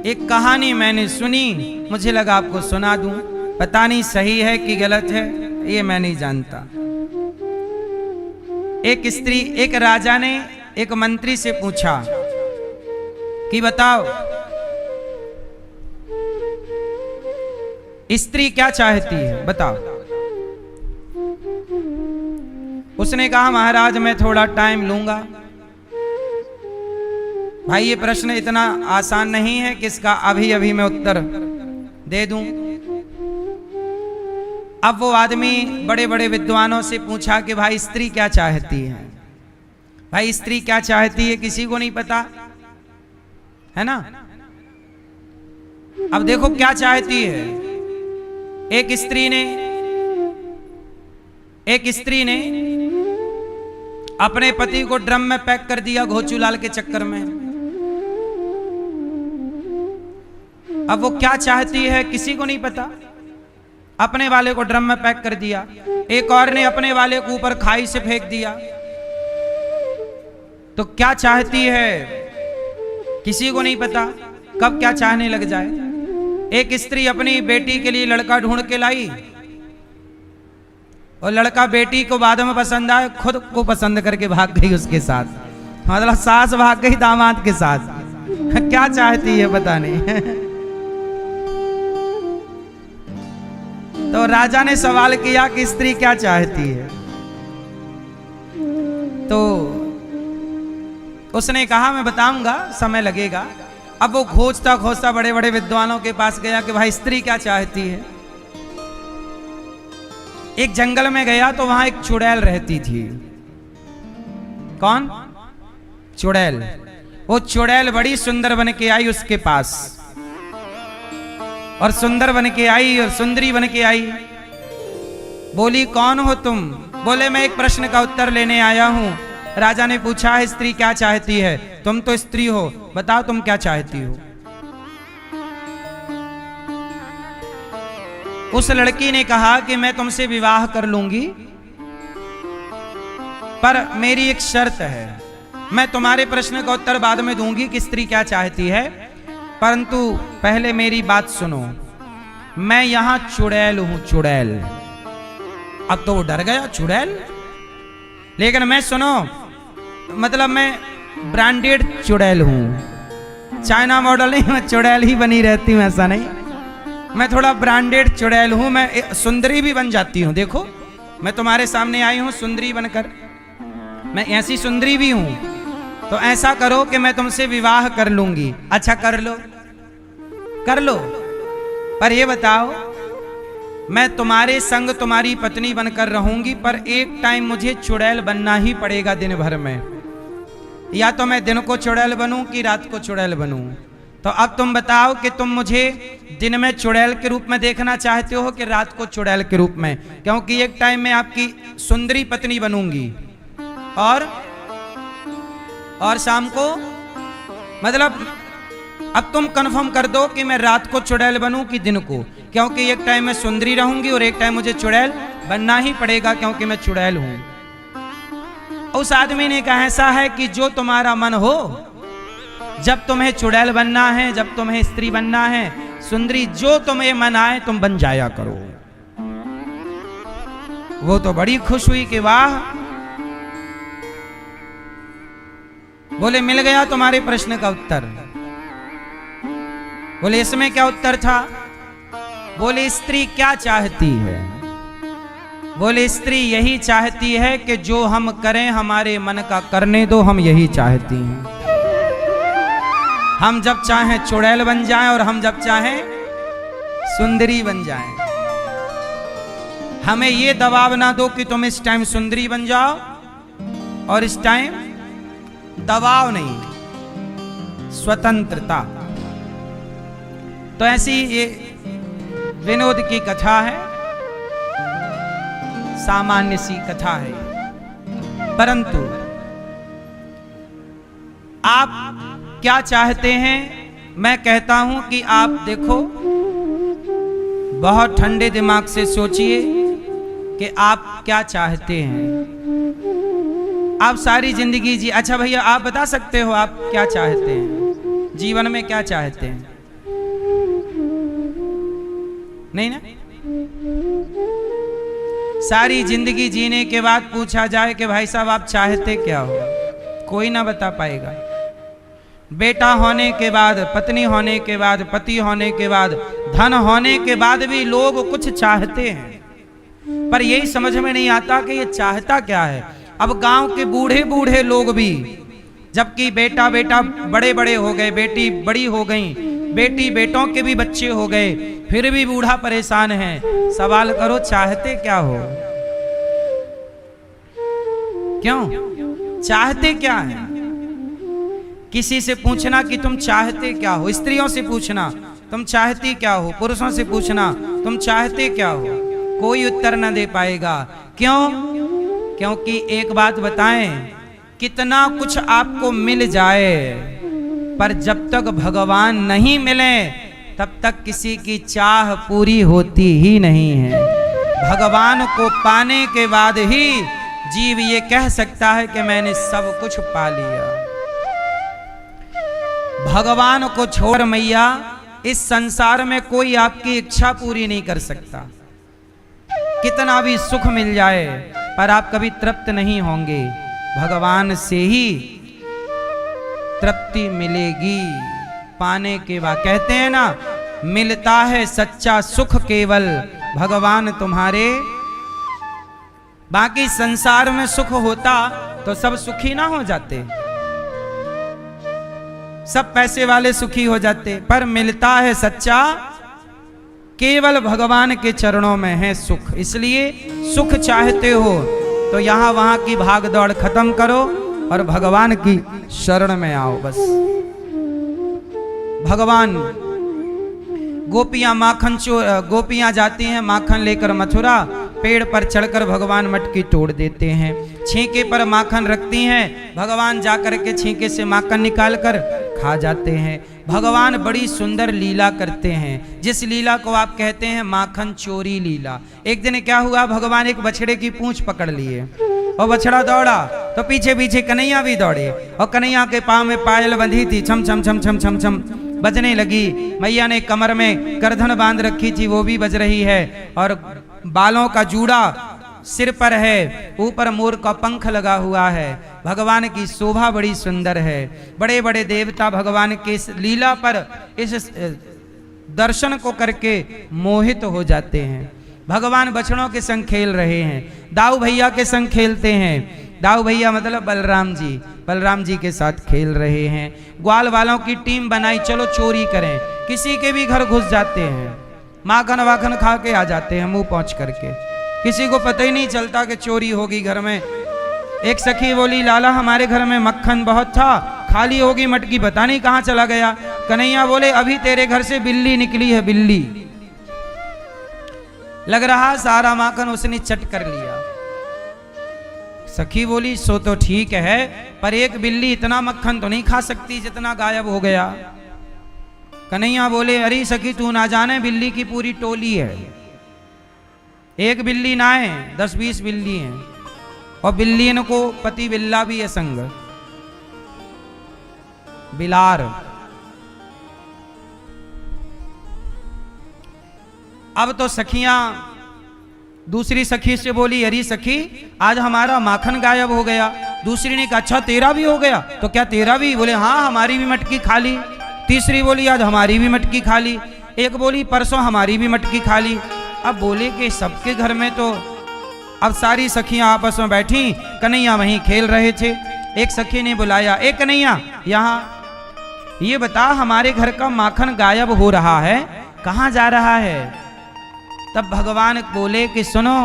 एक कहानी मैंने सुनी, मुझे लगा आपको सुना दूं। पता नहीं सही है कि गलत है, ये मैं नहीं जानता। एक स्त्री, एक राजा ने एक मंत्री से पूछा कि बताओ स्त्री क्या चाहती है, बताओ। उसने कहा महाराज मैं थोड़ा टाइम लूंगा। भाई ये प्रश्न इतना आसान नहीं है कि इसका अभी अभी मैं उत्तर दे दूं। अब वो आदमी बड़े बड़े विद्वानों से पूछा कि भाई स्त्री क्या चाहती है। भाई स्त्री क्या चाहती है किसी को नहीं पता है ना। अब देखो क्या चाहती है। एक स्त्री ने अपने पति को ड्रम में पैक कर दिया घोचूलाल के चक्कर में। अब वो क्या चाहती है किसी को नहीं पता। अपने वाले को ड्रम में पैक कर दिया, एक और ने अपने वाले को ऊपर खाई से फेंक दिया। तो क्या चाहती है किसी को नहीं पता, कब क्या चाहने लग जाए। एक स्त्री अपनी बेटी के लिए लड़का ढूंढ के लाई, और लड़का बेटी को बाद में पसंद आए, खुद को पसंद करके भाग गई उसके साथ। मतलब सास भाग गई दामाद के साथ। क्या चाहती है पता नहीं। तो राजा ने सवाल किया कि स्त्री क्या चाहती है। तो उसने कहा मैं बताऊंगा, समय लगेगा। अब वो खोजता खोजता बड़े बड़े विद्वानों के पास गया कि भाई स्त्री क्या चाहती है। एक जंगल में गया तो वहां एक चुड़ैल रहती थी। कौन? चुड़ैल। वो चुड़ैल बड़ी सुंदर बन के आई उसके पास, और सुंदर बन के आई और सुंदरी बन के आई। बोली कौन हो तुम? बोले मैं एक प्रश्न का उत्तर लेने आया हूं। राजा ने पूछा है स्त्री क्या चाहती है? तुम तो स्त्री हो, बताओ तुम क्या चाहती हो? उस लड़की ने कहा कि मैं तुमसे विवाह कर लूंगी, पर मेरी एक शर्त है। मैं तुम्हारे प्रश्न का उत्तर बाद में दूंगी कि स्त्री क्या चाहती है, परंतु पहले मेरी बात सुनो। मैं यहां चुड़ैल हूं, चुड़ैल। अब तो वो डर गया, चुड़ैल। लेकिन मैं सुनो, मतलब मैं ब्रांडेड चुड़ैल हूं, चाइना मॉडल नहीं, मैं चुड़ैल ही बनी रहती हूं, ऐसा नहीं। मैं थोड़ा ब्रांडेड चुड़ैल हूं, मैं सुंदरी भी बन जाती हूं। देखो मैं तुम्हारे सामने आई हूं सुंदरी बनकर, मैं ऐसी सुंदरी भी हूं। तो ऐसा करो कि मैं तुमसे विवाह कर लूंगी। अच्छा कर लो, कर लो, पर ये बताओ मैं तुम्हारे संग तुम्हारी पत्नी बनकर रहूंगी, पर एक टाइम मुझे चुड़ैल बनना ही पड़ेगा दिन भर में। या तो मैं दिन को चुड़ैल बनूं कि रात को चुड़ैल बनूं। तो अब तुम बताओ कि तुम मुझे दिन में चुड़ैल के रूप में देखना चाहते हो कि रात को चुड़ैल के रूप में? क्योंकि एक टाइम में आपकी सुंदरी पत्नी बनूंगी और शाम को, मतलब अब तुम कंफर्म कर दो कि मैं रात को चुड़ैल बनूं कि दिन को, क्योंकि एक टाइम में सुंदरी रहूंगी और एक टाइम मुझे चुड़ैल बनना ही पड़ेगा क्योंकि मैं चुड़ैल हूं। उस आदमी ने कहा ऐसा है कि जो तुम्हारा मन हो, जब तुम्हें चुड़ैल बनना है, जब तुम्हें स्त्री बनना है, सुंदरी, जो तुम्हें मन आए तुम बन जाया करो। वो तो बड़ी खुश हुई कि वाह, बोले मिल गया तुम्हारे प्रश्न का उत्तर। बोले इसमें क्या उत्तर था? बोले स्त्री क्या चाहती है? बोले स्त्री यही चाहती है कि जो हम करें हमारे मन का करने दो, हम यही चाहती हैं। हम जब चाहें चुड़ैल बन जाएं और हम जब चाहें सुंदरी बन जाएं। हमें ये दबाव ना दो कि तुम इस टाइम सुंदरी बन जाओ और इस टाइम, दबाव नहीं, स्वतंत्रता। तो ऐसी ये विनोद की कथा है, सामान्य सी कथा है, परंतु आप क्या चाहते हैं? मैं कहता हूं कि आप देखो, बहुत ठंडे दिमाग से सोचिए कि आप क्या चाहते हैं। आप सारी जिंदगी जी, अच्छा भैया आप बता सकते हो आप क्या चाहते हैं जीवन में, क्या चाहते हैं? नहीं ना? सारी जिंदगी जीने के बाद पूछा जाए कि भाई साहब आप चाहते क्या हो, कोई ना बता पाएगा। बेटा होने के बाद, पत्नी होने के बाद, पति होने के बाद, धन होने के बाद भी लोग कुछ चाहते हैं, पर यही समझ में नहीं आता कि ये चाहता क्या है। अब गांव के बूढ़े बूढ़े लोग भी, जबकि बेटा बेटा बड़े बड़े हो गए, बेटी बड़ी हो गई, बेटी बेटों के भी बच्चे हो गए, फिर भी बूढ़ा परेशान है। सवाल करो चाहते क्या हो? क्यों चाहते क्या है? किसी से पूछना कि तुम चाहते क्या हो, स्त्रियों से पूछना तुम चाहती क्या हो, पुरुषों से पूछना तुम चाहते क्या हो, कोई उत्तर न दे पाएगा। क्यों? क्योंकि एक बात बताएं, कितना कुछ आपको मिल जाए, पर जब तक भगवान नहीं मिले तब तक किसी की चाह पूरी होती ही नहीं है। भगवान को पाने के बाद ही जीव ये कह सकता है कि मैंने सब कुछ पा लिया। भगवान को छोड़ मैया इस संसार में कोई आपकी इच्छा पूरी नहीं कर सकता। कितना भी सुख मिल जाए पर आप कभी तृप्त नहीं होंगे। भगवान से ही तृप्ति मिलेगी पाने के बाद। कहते हैं ना, मिलता है सच्चा सुख केवल भगवान तुम्हारे। बाकी संसार में सुख होता तो सब सुखी ना हो जाते, सब पैसे वाले सुखी हो जाते, पर मिलता है सच्चा केवल भगवान के चरणों में है सुख। इसलिए सुख चाहते हो तो यहां वहां की भाग दौड़ खत्म करो और भगवान की शरण में आओ बस। भगवान गोपियां जाती हैं माखन लेकर मथुरा, पेड़ पर चढ़कर भगवान मटकी तोड़ देते हैं, छींके पर माखन रखती हैं, भगवान जाकर के छींके से माखन निकाल कर खा जाते हैं। भगवान बड़ी सुंदर लीला करते हैं, जिस लीला को आप कहते हैं माखन चोरी लीला। एक दिन क्या हुआ, भगवान एक बछड़े की पूंछ पकड़ लिए और बछड़ा दौड़ा तो पीछे पीछे कन्हैया भी दौड़े और कन्हैया के पांव में पायल बंधी थी, छम छम छम छम छम छम बजने लगी। मैया ने कमर में करधन बांध रखी थी, वो भी बज रही है, और बालों का जूड़ा सिर पर है, ऊपर मोर का पंख लगा हुआ है। भगवान की शोभा बड़ी सुंदर है। बड़े बड़े देवता भगवान के इस लीला पर, इस दर्शन को करके मोहित हो जाते हैं। भगवान बछड़ों के संग खेल रहे हैं, दाऊ भैया के संग खेलते हैं। दाऊ भैया मतलब बलराम जी के साथ खेल रहे हैं। ग्वाल वालों की टीम बनाई, चलो चोरी करें, किसी के भी घर घुस जाते हैं, माखन वाखन खा के आ जाते हैं मुंह पहुंच करके, किसी को पता ही नहीं चलता कि चोरी होगी घर में। एक सखी बोली, लाला हमारे घर में मक्खन बहुत था, खाली होगी मटकी, पता नहीं कहां चला गया। कन्हैया बोले, अभी तेरे घर से बिल्ली निकली है, बिल्ली। लग रहा सारा माखन उसने चट कर लिया। सखी बोली, सो तो ठीक है, पर एक बिल्ली इतना मक्खन तो नहीं खा सकती जितना गायब हो गया। कन्हैया बोले, अरे सखी तू ना जाने, बिल्ली की पूरी टोली है, एक बिल्ली ना है, 10-20 बिल्ली हैं, और बिल्लियों को पति बिल्ला भी है संग, बिलार। अब तो सखियां दूसरी सखी से बोली, अरे सखी आज हमारा माखन गायब हो गया। दूसरी ने कहा, अच्छा तेरा भी हो गया, तो क्या तेरा भी? बोले हाँ, हमारी भी मटकी खा ली। तीसरी बोली, आज हमारी भी मटकी खा ली। एक बोली, परसों हमारी भी मटकी खा ली। अब बोले कि सबके घर में तो, अब सारी सखियां आपस में बैठी, कन्हैया वहीं खेल रहे थे। एक सखी ने बुलाया, ए कन्हैया यहाँ ये बता, हमारे घर का माखन गायब हो रहा है, कहाँ जा रहा है? तब भगवान बोले कि सुनो,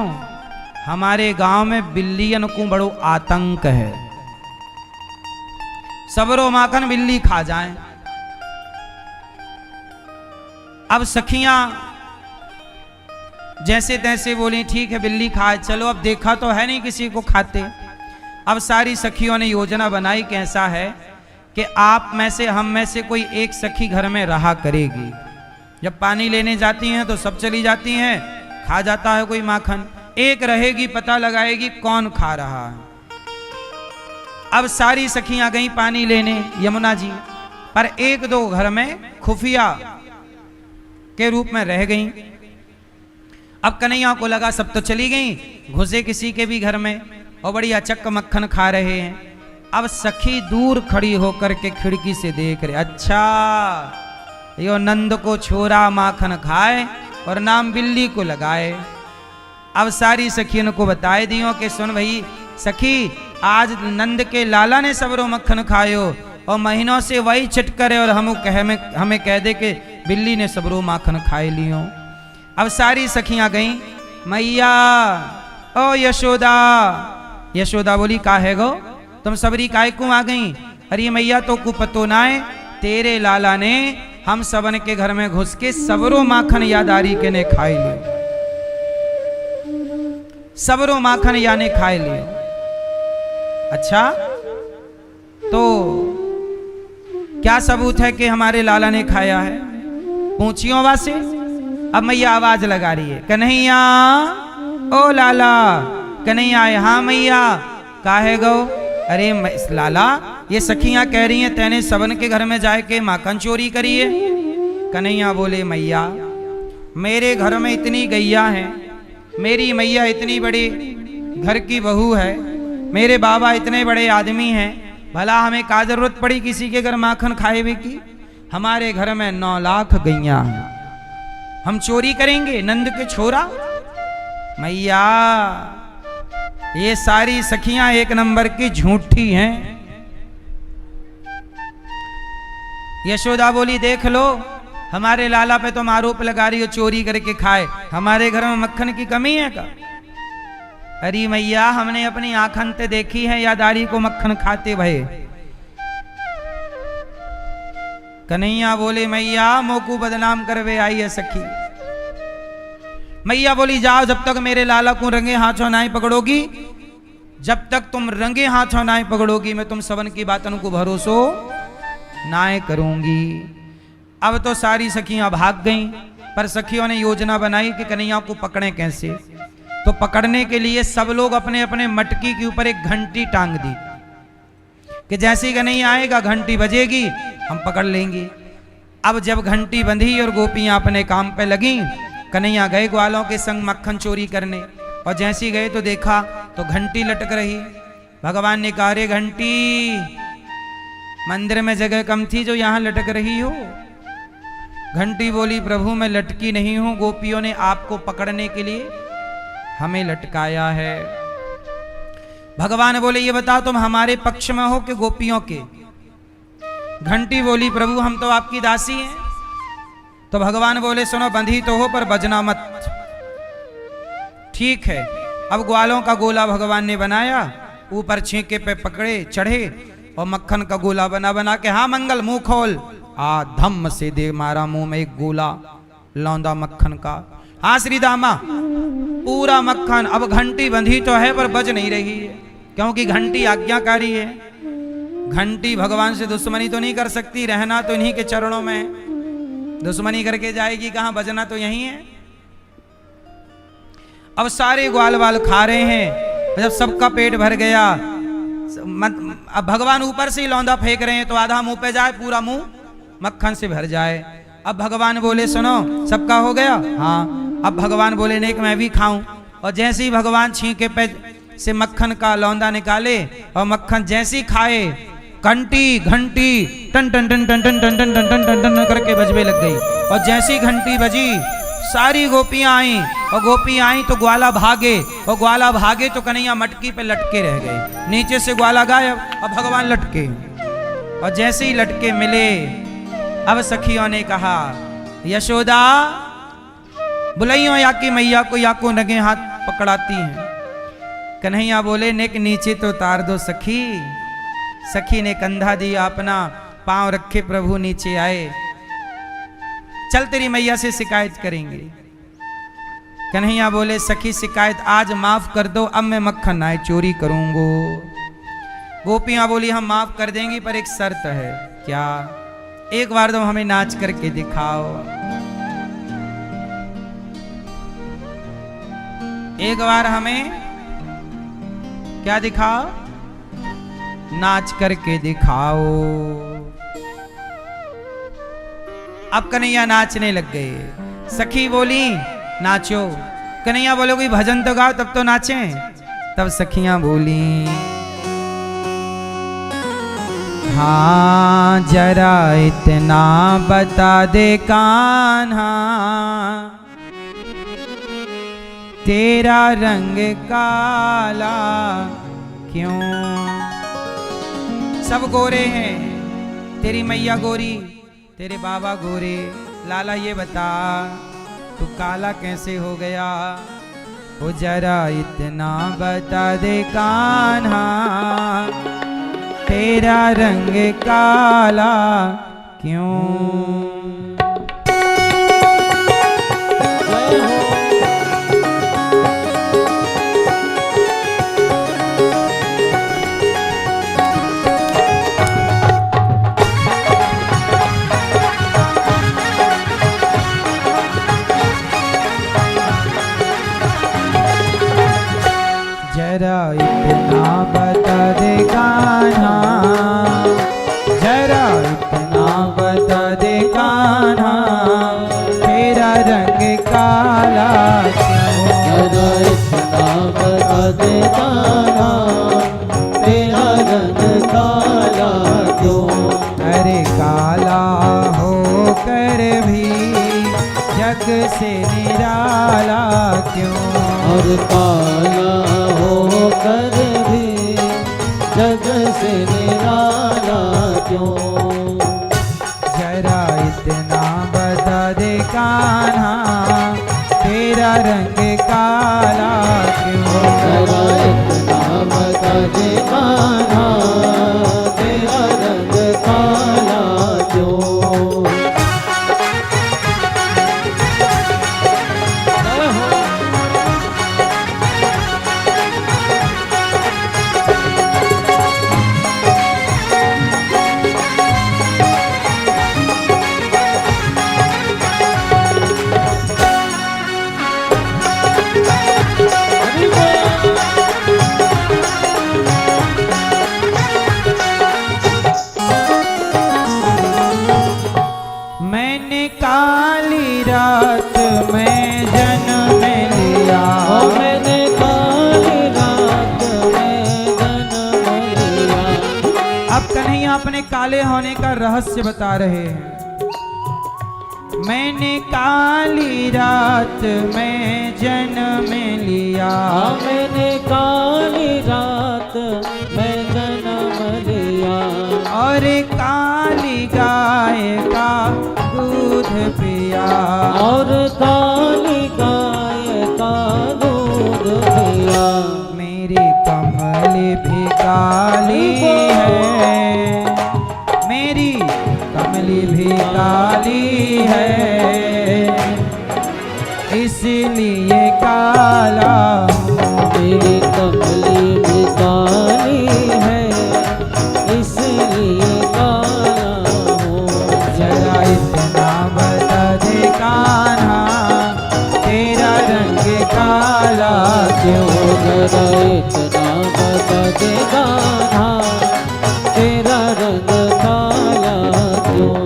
हमारे गांव में बिल्लियन को बड़ो आतंक है, सबरो माखन बिल्ली खा जाए। अब सखियां जैसे तैसे बोली, ठीक है बिल्ली खाए, चलो अब देखा तो है नहीं किसी को खाते। अब सारी सखियों ने योजना बनाई कि ऐसा है कि आप में से, हम में से कोई एक सखी घर में रहा करेगी। जब पानी लेने जाती हैं तो सब चली जाती हैं, खा जाता है कोई माखन, एक रहेगी, पता लगाएगी कौन खा रहा है। अब सारी सखियां गई पानी लेने यमुना जी, पर एक दो घर में खुफिया के रूप में रह गई। अब कन्हैया को लगा सब तो चली गई, घुसे किसी के भी घर में और बढ़िया चक्क मक्खन खा रहे हैं। अब सखी दूर खड़ी होकर के खिड़की से देख रहे, अच्छा यो नंद को छोरा माखन खाए और नाम बिल्ली को लगाए। अब सारी सखियों को बताए दियो कि सुन भाई सखी, आज नंद के लाला ने सबरो मक्खन खायो और महीनों से वही चिटकर है, और हमें कह दे कि बिल्ली ने सबरो माखन खाए लियो। अब सारी सखियां गईं, मैया ओ यशोदा। यशोदा बोली, का है गो, तुम सबरी काय को आ गई? अरे मैया तो को पतो ना है, तेरे लाला ने हम सबन के घर में घुस के सबरो माखन यादारी के ने खाए लियो, सबरो माखन या ने खाए लियो। अच्छा तो क्या सबूत है कि हमारे लाला ने खाया है? पूछियो वासे। अब मैया आवाज लगा रही है, कन्हैया ओ लाला। कन्हैया, हाँ मैया, काहे गो? अरे लाला, ये सखियां कह रही हैं तेने सबन के घर में जाए के माखन चोरी करी है। कन्हैया बोले, मैया मेरे घर में इतनी गैया हैं, मेरी मैया इतनी बड़ी घर की बहू है, मेरे बाबा इतने बड़े आदमी हैं, भला हमें क्या जरूरत पड़ी किसी के घर माखन खाए हुए की? हमारे घर में 9 लाख गैया हैं, हम चोरी करेंगे नंद के छोरा? मैया ये सारी सखियां एक नंबर की झूठी हैं। यशोदा बोली देख लो, हमारे लाला पे तुम आरोप लगा रही हो चोरी करके खाए, हमारे घर में मक्खन की कमी है क्या? अरे मैया हमने अपनी आंखन से देखी है यादारी को मक्खन खाते भये। कन्हैया बोले मैया मोकू बदनाम करवे आई है सखी। मैया बोली जाओ, जब तक मेरे लाला को रंगे हाथों नाई पकड़ोगी, जब तक तुम रंगे हाथों नाई पकड़ोगी, मैं तुम सबन की बातों को भरोसो नाय करूंगी। अब तो सारी सखियां भाग गईं, पर सखियों ने योजना बनाई कि कन्हैया को पकड़ें कैसे। तो पकड़ने के लिए सब लोग अपने अपने मटकी के ऊपर एक घंटी टांग दी कि जैसे ही कन्हैया आएगा घंटी बजेगी हम पकड़ लेंगे। अब जब घंटी बंधी और गोपियां अपने काम पे लगी, कन्हैया गए ग्वालों के संग मक्खन चोरी करने, और जैसे ही गए तो देखा तो घंटी लटक रही। भगवान ने कहा रे घंटी, मंदिर में जगह कम थी जो यहां लटक रही हो? घंटी बोली प्रभु मैं लटकी नहीं हूं, गोपियों ने आपको पकड़ने के लिए हमें लटकाया है। भगवान बोले ये बताओ तुम हमारे पक्ष में हो कि गोपियों के? घंटी बोली प्रभु हम तो आपकी दासी हैं। तो भगवान बोले सुनो बंधी तो हो पर बजना मत। ठीक है, अब ग्वालों का गोला भगवान ने बनाया, ऊपर छींके पे पकड़े चढ़े और मक्खन का गोला बना बना के हाँ मंगल मुंह खोल, आ धम्म से दे मारा मुंह में एक गोला लौंदा मक्खन का। हाँ श्री दामा पूरा मक्खन। अब घंटी बंधी तो है पर बज नहीं रही है, क्योंकि घंटी आज्ञाकारी है। घंटी भगवान से दुश्मनी तो नहीं कर सकती, रहना तो इन्हीं के चरणों में, दुश्मनी करके जाएगी कहां, बजना तो यही है। अब सारे ग्वाल वाल खा रहे हैं, जब सबका पेट भर गया, अब भगवान ऊपर से ही लौंदा फेंक रहे हैं तो आधा मुंह पे जाए, पूरा मुंह मक्खन से भर जाए। अब भगवान बोले सुनो सबका हो गया? हाँ। अब भगवान बोले नहीं कि मैं भी खाऊं, और जैसे ही भगवान छींके पे से मक्खन का लौंदा निकाले और मक्खन जैसे ही खाए, घंटी घंटी टन टन टन टन टन टन टन टन टन टन टन करके बजने लग गई। और जैसी घंटी बजी सारी गोपियां आई, और गोपियां आई तो ग्वाला भागे, और ग्वाला भागे तो कन्हैया मटकी पे लटके रह गए। नीचे से ग्वाला गायब और भगवान लटके, और जैसे ही लटके मिले, अब सखियों ने कहा यशोदा बुलाइयो या की मैया को, या को नगे हाथ पकड़ाती हैं। कन्हैया बोले नेक नीचे तो उतार दो सखी। सखी ने कंधा दिया अपना, पांव रखे प्रभु नीचे आए। चल तेरी मैया से शिकायत करेंगे। कन्हैया बोले सखी शिकायत आज माफ कर दो, अब मैं मक्खन नाय चोरी करूंगो। गोपियां बोली हम माफ कर देंगी पर एक शर्त है। क्या? एक बार तुम हमें नाच करके दिखाओ, एक बार हमें क्या दिखाओ? नाच करके दिखाओ। अब कन्हैया नाचने लग गए। सखी बोली नाचो। कन्हैया बोले कोई भजन तो गाओ तब तो नाचें। तब सखियां बोली हाँ जरा इतना बता दे कान्हा, तेरा रंग काला क्यों? सब गोरे हैं, तेरी मैया गोरी, तेरे बाबा गोरे, लाला ये बता तू काला कैसे हो गया? ओ जरा इतना बता दे कान्हा, तेरा रंग काला क्यों? जरा इतना बता दे कान्हा, जरा इतना बता दे कान्हा, काला क्यों? अरे काला हो कर भी जग से निराला क्यों? और काला होकर भी जग से निराला क्यों? जरा इतना बता दे कान्हा तेरा रंग काला क्यों? जरा इतना बता दे कान्हा तेरा रंग काला क्यों? मैंने काली रात में जन्म लिया, मैंने काली रात में जन्म लिया। अब कन्हैया अपने काले होने का रहस्य बता रहे हैं। मैंने काली रात में जन्म लिया, मैंने काली रात में जन्म लिया। और काली गाय का दूध पिया, और काली गाय का दूध पिया। मेरी कमल भी काली है, मेरी कमली भी काली है, इसलिए काला मेरी कमली भी काली है, इसलिए काला हूँ। जरा इतना बता दे कान्हा तेरा रंग काला क्यों? जरा इतना बता दे कान्हा तेरा रंग काला क्यों?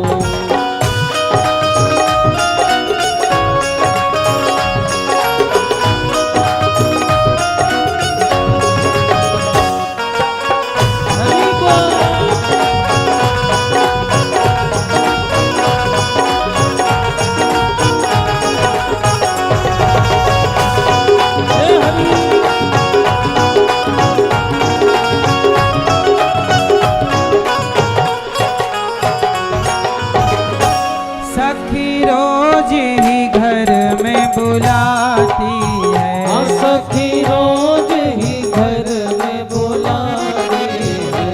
सखी रोज ही घर में बुलाती है, सखी रोज ही घर में बुलाती है।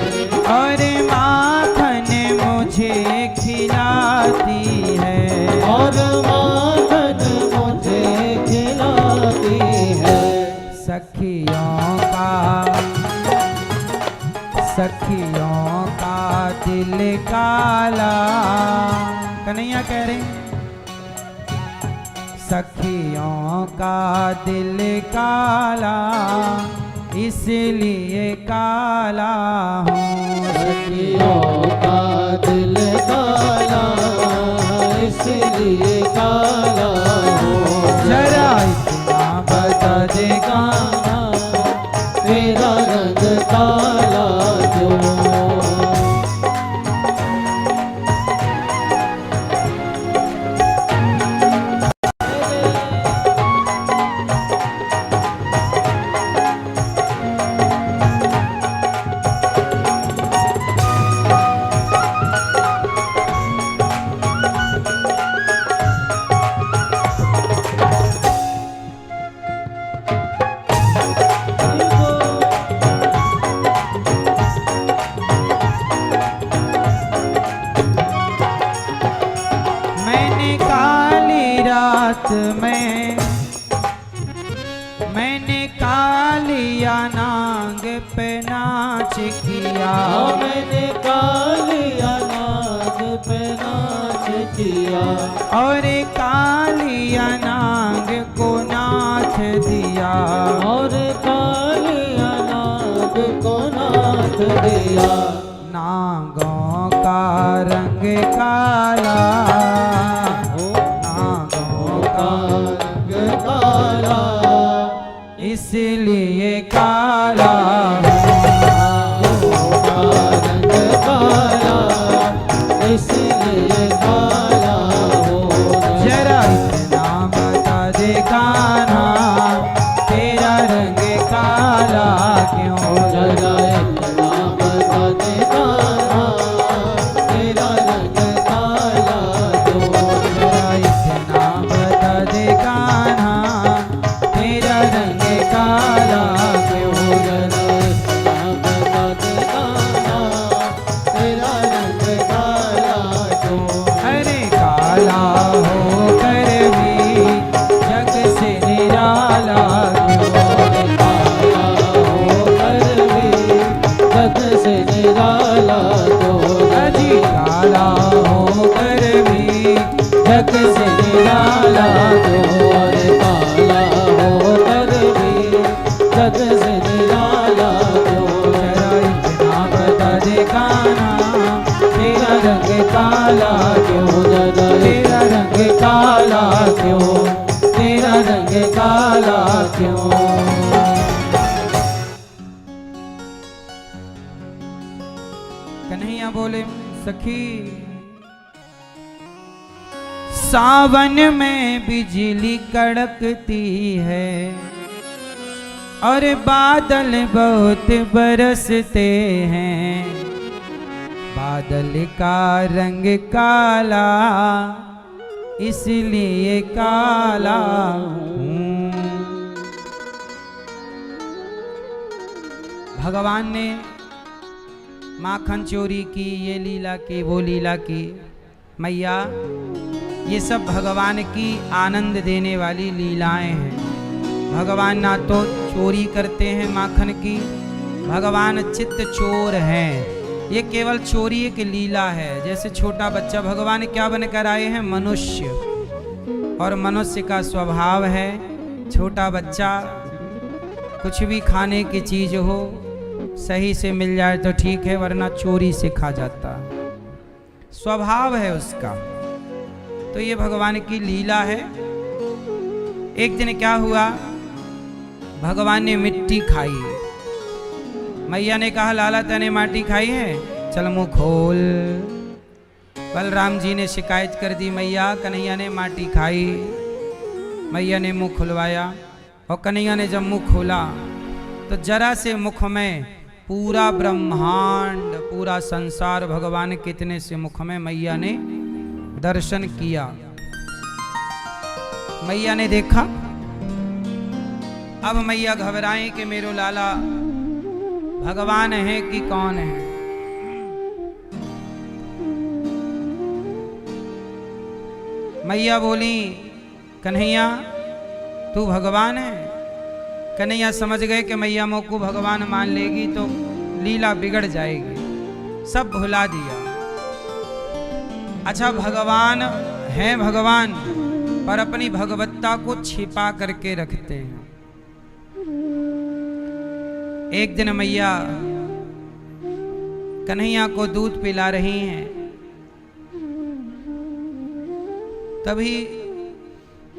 और माखन मुझे खिलाती है, और माखन मुझे खिलाती है। सखियों का दिल काला, कन्हैया कह रहे सखियों का दिल काला, इसलिए काला हूँ। सखियों का दिल काला, इसलिए काला हूँ। जरा इतना बता दे कान्हा तेरा रंग काला क्यों? मैंने काली रात में, मैंने कालिया नांग पे नाच किया, मैंने कालिया नाग पे नाच किया। और कालिया नाग को नाथ दिया, और कालिया नाग को नाथ दिया। नागों का रंग काला, नागों का रंग काला, इसलिए काला नागों का निराला जो अजी काला होकर भी जग से निराला जो और काला होकर भी जग से निराला जो तेरा इतना बता दिखाना तेरा रंग काला क्यों जरा तेरा रंग काला क्यों तेरा रंग काला क्यों कन्हैया बोले सखी सावन में बिजली कड़कती है और बादल बहुत बरसते हैं, बादल का रंग काला इसलिए काला हूँ। भगवान ने माखन चोरी की, ये लीला की, वो लीला की। मैया ये सब भगवान की आनंद देने वाली लीलाएं हैं। भगवान ना तो चोरी करते हैं माखन की, भगवान चित्त चोर हैं। ये केवल चोरी एक लीला है। जैसे छोटा बच्चा, भगवान क्या बनकर आए हैं? मनुष्य। और मनुष्य का स्वभाव है, छोटा बच्चा कुछ भी खाने की चीज हो सही से मिल जाए तो ठीक है, वरना चोरी से खा जाता, स्वभाव है उसका। तो ये भगवान की लीला है। एक दिन क्या हुआ, भगवान ने मिट्टी खाई। मैया ने कहा लाला तने माटी खाई है, चल मुंह खोल। बलराम जी ने शिकायत कर दी, मैया कन्हैया ने माटी खाई। मैया ने मुंह खुलवाया और कन्हैया ने जब मुंह खोला तो जरा से मुख में पूरा ब्रह्मांड, पूरा संसार भगवान कितने से मुख में मैया ने दर्शन किया। मैया ने देखा। अब मैया घबराए कि मेरो लाला भगवान है कि कौन है। मैया बोली कन्हैया तू भगवान है। कन्हैया समझ गए कि मैया मोह को भगवान मान लेगी तो लीला बिगड़ जाएगी, सब भुला दिया। अच्छा भगवान हैं भगवान, पर अपनी भगवत्ता को छिपा करके रखते हैं। एक दिन मैया कन्हैया को दूध पिला रही हैं, तभी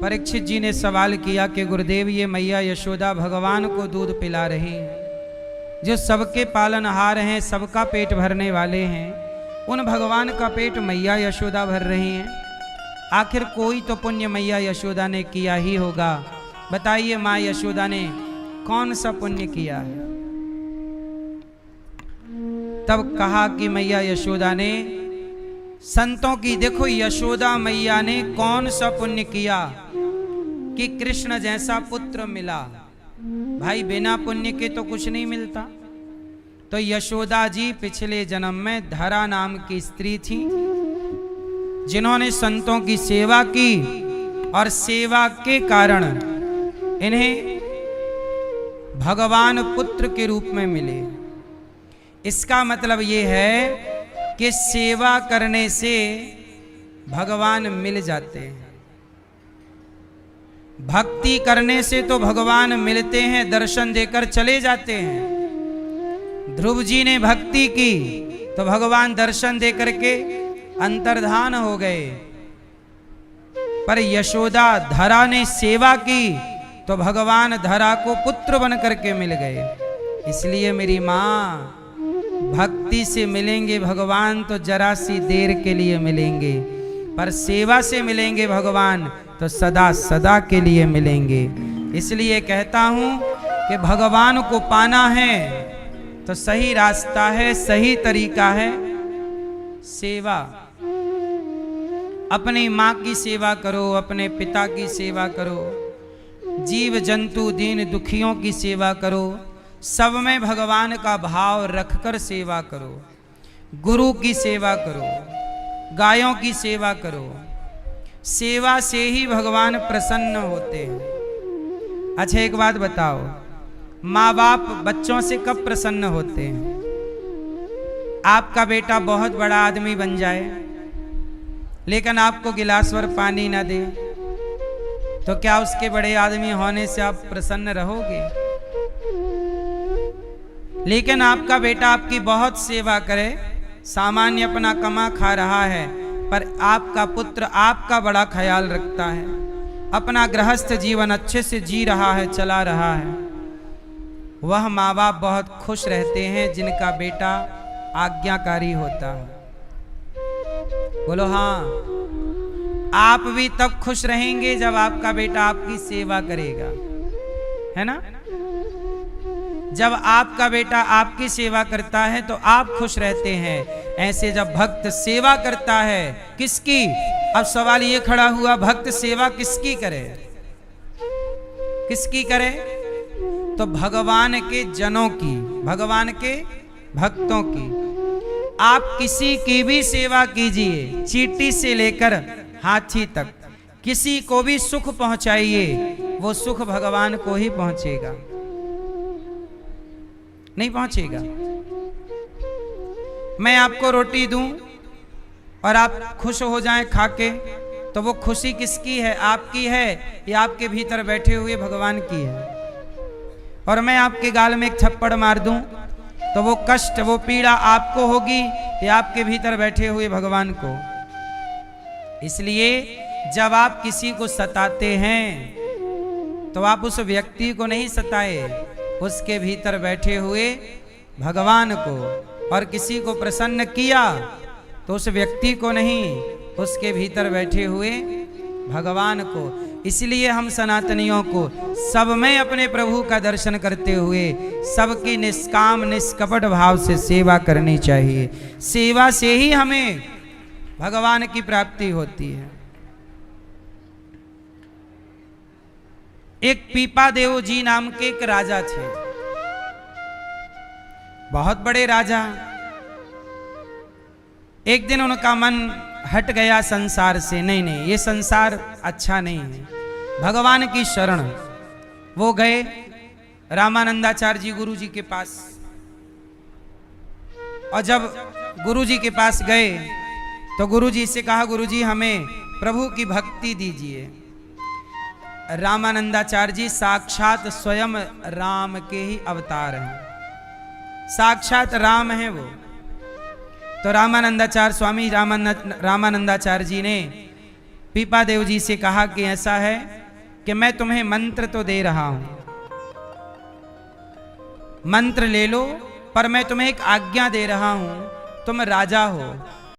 परीक्षित जी ने सवाल किया कि गुरुदेव ये मैया यशोदा भगवान को दूध पिला रही हैं, जो सबके पालनहार हैं, सबका पेट भरने वाले हैं, उन भगवान का पेट मैया यशोदा भर रही हैं। आखिर कोई तो पुण्य मैया यशोदा ने किया ही होगा। बताइए माँ यशोदा ने कौन सा पुण्य किया है? तब कहा कि मैया यशोदा ने संतों की, देखो यशोदा मैया ने कौन सा पुण्य किया कि कृष्ण जैसा पुत्र मिला। भाई बिना पुण्य के तो कुछ नहीं मिलता। तो यशोदा जी पिछले जन्म में धरा नाम की स्त्री थी, जिन्होंने संतों की सेवा की और सेवा के कारण इन्हें भगवान पुत्र के रूप में मिले। इसका मतलब ये है कि सेवा करने से भगवान मिल जाते हैं। भक्ति करने से तो भगवान मिलते हैं, दर्शन देकर चले जाते हैं। ध्रुव जी ने भक्ति की तो भगवान दर्शन देकर के अंतर्धान हो गए, पर यशोदा धरा ने सेवा की तो भगवान धरा को पुत्र बन करके मिल गए। इसलिए मेरी माँ, भक्ति से मिलेंगे भगवान तो जरा सी देर के लिए मिलेंगे, पर सेवा से मिलेंगे भगवान तो सदा सदा के लिए मिलेंगे। इसलिए कहता हूं कि भगवान को पाना है तो सही रास्ता है, सही तरीका है सेवा। अपनी माँ की सेवा करो, अपने पिता की सेवा करो, जीव जंतु दीन दुखियों की सेवा करो, सब में भगवान का भाव रखकर सेवा करो। गुरु की सेवा करो, गायों की सेवा करो। सेवा से ही भगवान प्रसन्न होते हैं। अच्छा एक बात बताओ, माँ बाप बच्चों से कब प्रसन्न होते हैं? आपका बेटा बहुत बड़ा आदमी बन जाए लेकिन आपको गिलास भर पानी ना दे, तो क्या उसके बड़े आदमी होने से आप प्रसन्न रहोगे? लेकिन आपका बेटा आपकी बहुत सेवा करे, सामान्य अपना कमा खा रहा है, पर आपका पुत्र आपका बड़ा ख्याल रखता है, अपना गृहस्थ जीवन अच्छे से जी रहा है, चला रहा है, वह माँ बाप बहुत खुश रहते हैं जिनका बेटा आज्ञाकारी होता है। बोलो हाँ। आप भी तब खुश रहेंगे जब आपका बेटा आपकी सेवा करेगा, है ना? जब आपका बेटा आपकी सेवा करता है तो आप खुश रहते हैं। ऐसे जब भक्त सेवा करता है, किसकी? अब सवाल ये खड़ा हुआ, भक्त सेवा किसकी करे? किसकी करे? तो भगवान के जनों की, भगवान के भक्तों की। आप किसी की भी सेवा कीजिए, चींटी से लेकर हाथी तक, किसी को भी सुख पहुंचाइए, वो सुख भगवान को ही पहुंचेगा, नहीं पहुंचेगा। मैं आपको रोटी दूं और आप खुश हो जाएं खाके, तो वो खुशी किसकी है? आपकी है या आपके भीतर बैठे हुए भगवान की है? और मैं आपके गाल में एक थप्पड़ मार दूं तो वो कष्ट, वो पीड़ा आपको होगी या आपके भीतर बैठे हुए भगवान को? इसलिए जब आप किसी को सताते हैं तो आप उस व्यक्ति को नहीं सताए, उसके भीतर बैठे हुए भगवान को। और किसी को प्रसन्न किया तो उस व्यक्ति को नहीं, उसके भीतर बैठे हुए भगवान को। इसलिए हम सनातनियों को सब में अपने प्रभु का दर्शन करते हुए सबकी निष्काम निष्कपट भाव से सेवा करनी चाहिए। सेवा से ही हमें भगवान की प्राप्ति होती है। एक पीपादेव जी नाम के एक राजा थे, बहुत बड़े राजा। एक दिन उनका मन हट गया संसार से, नहीं नहीं ये संसार अच्छा नहीं है, भगवान की शरण। वो गए रामानंदाचार्य जी गुरु जी के पास, और जब गुरु जी के पास गए तो गुरु जी से कहा, गुरु जी हमें प्रभु की भक्ति दीजिए। रामानंदाचार्य जी साक्षात स्वयं राम के ही अवतार हैं, साक्षात राम हैं वो। तो रामानंदाचार्य स्वामी रामानंदाचार्य जी ने पीपादेव जी से कहा कि ऐसा है कि मैं तुम्हें मंत्र तो दे रहा हूं, मंत्र ले लो, पर मैं तुम्हें एक आज्ञा दे रहा हूं, तुम राजा हो,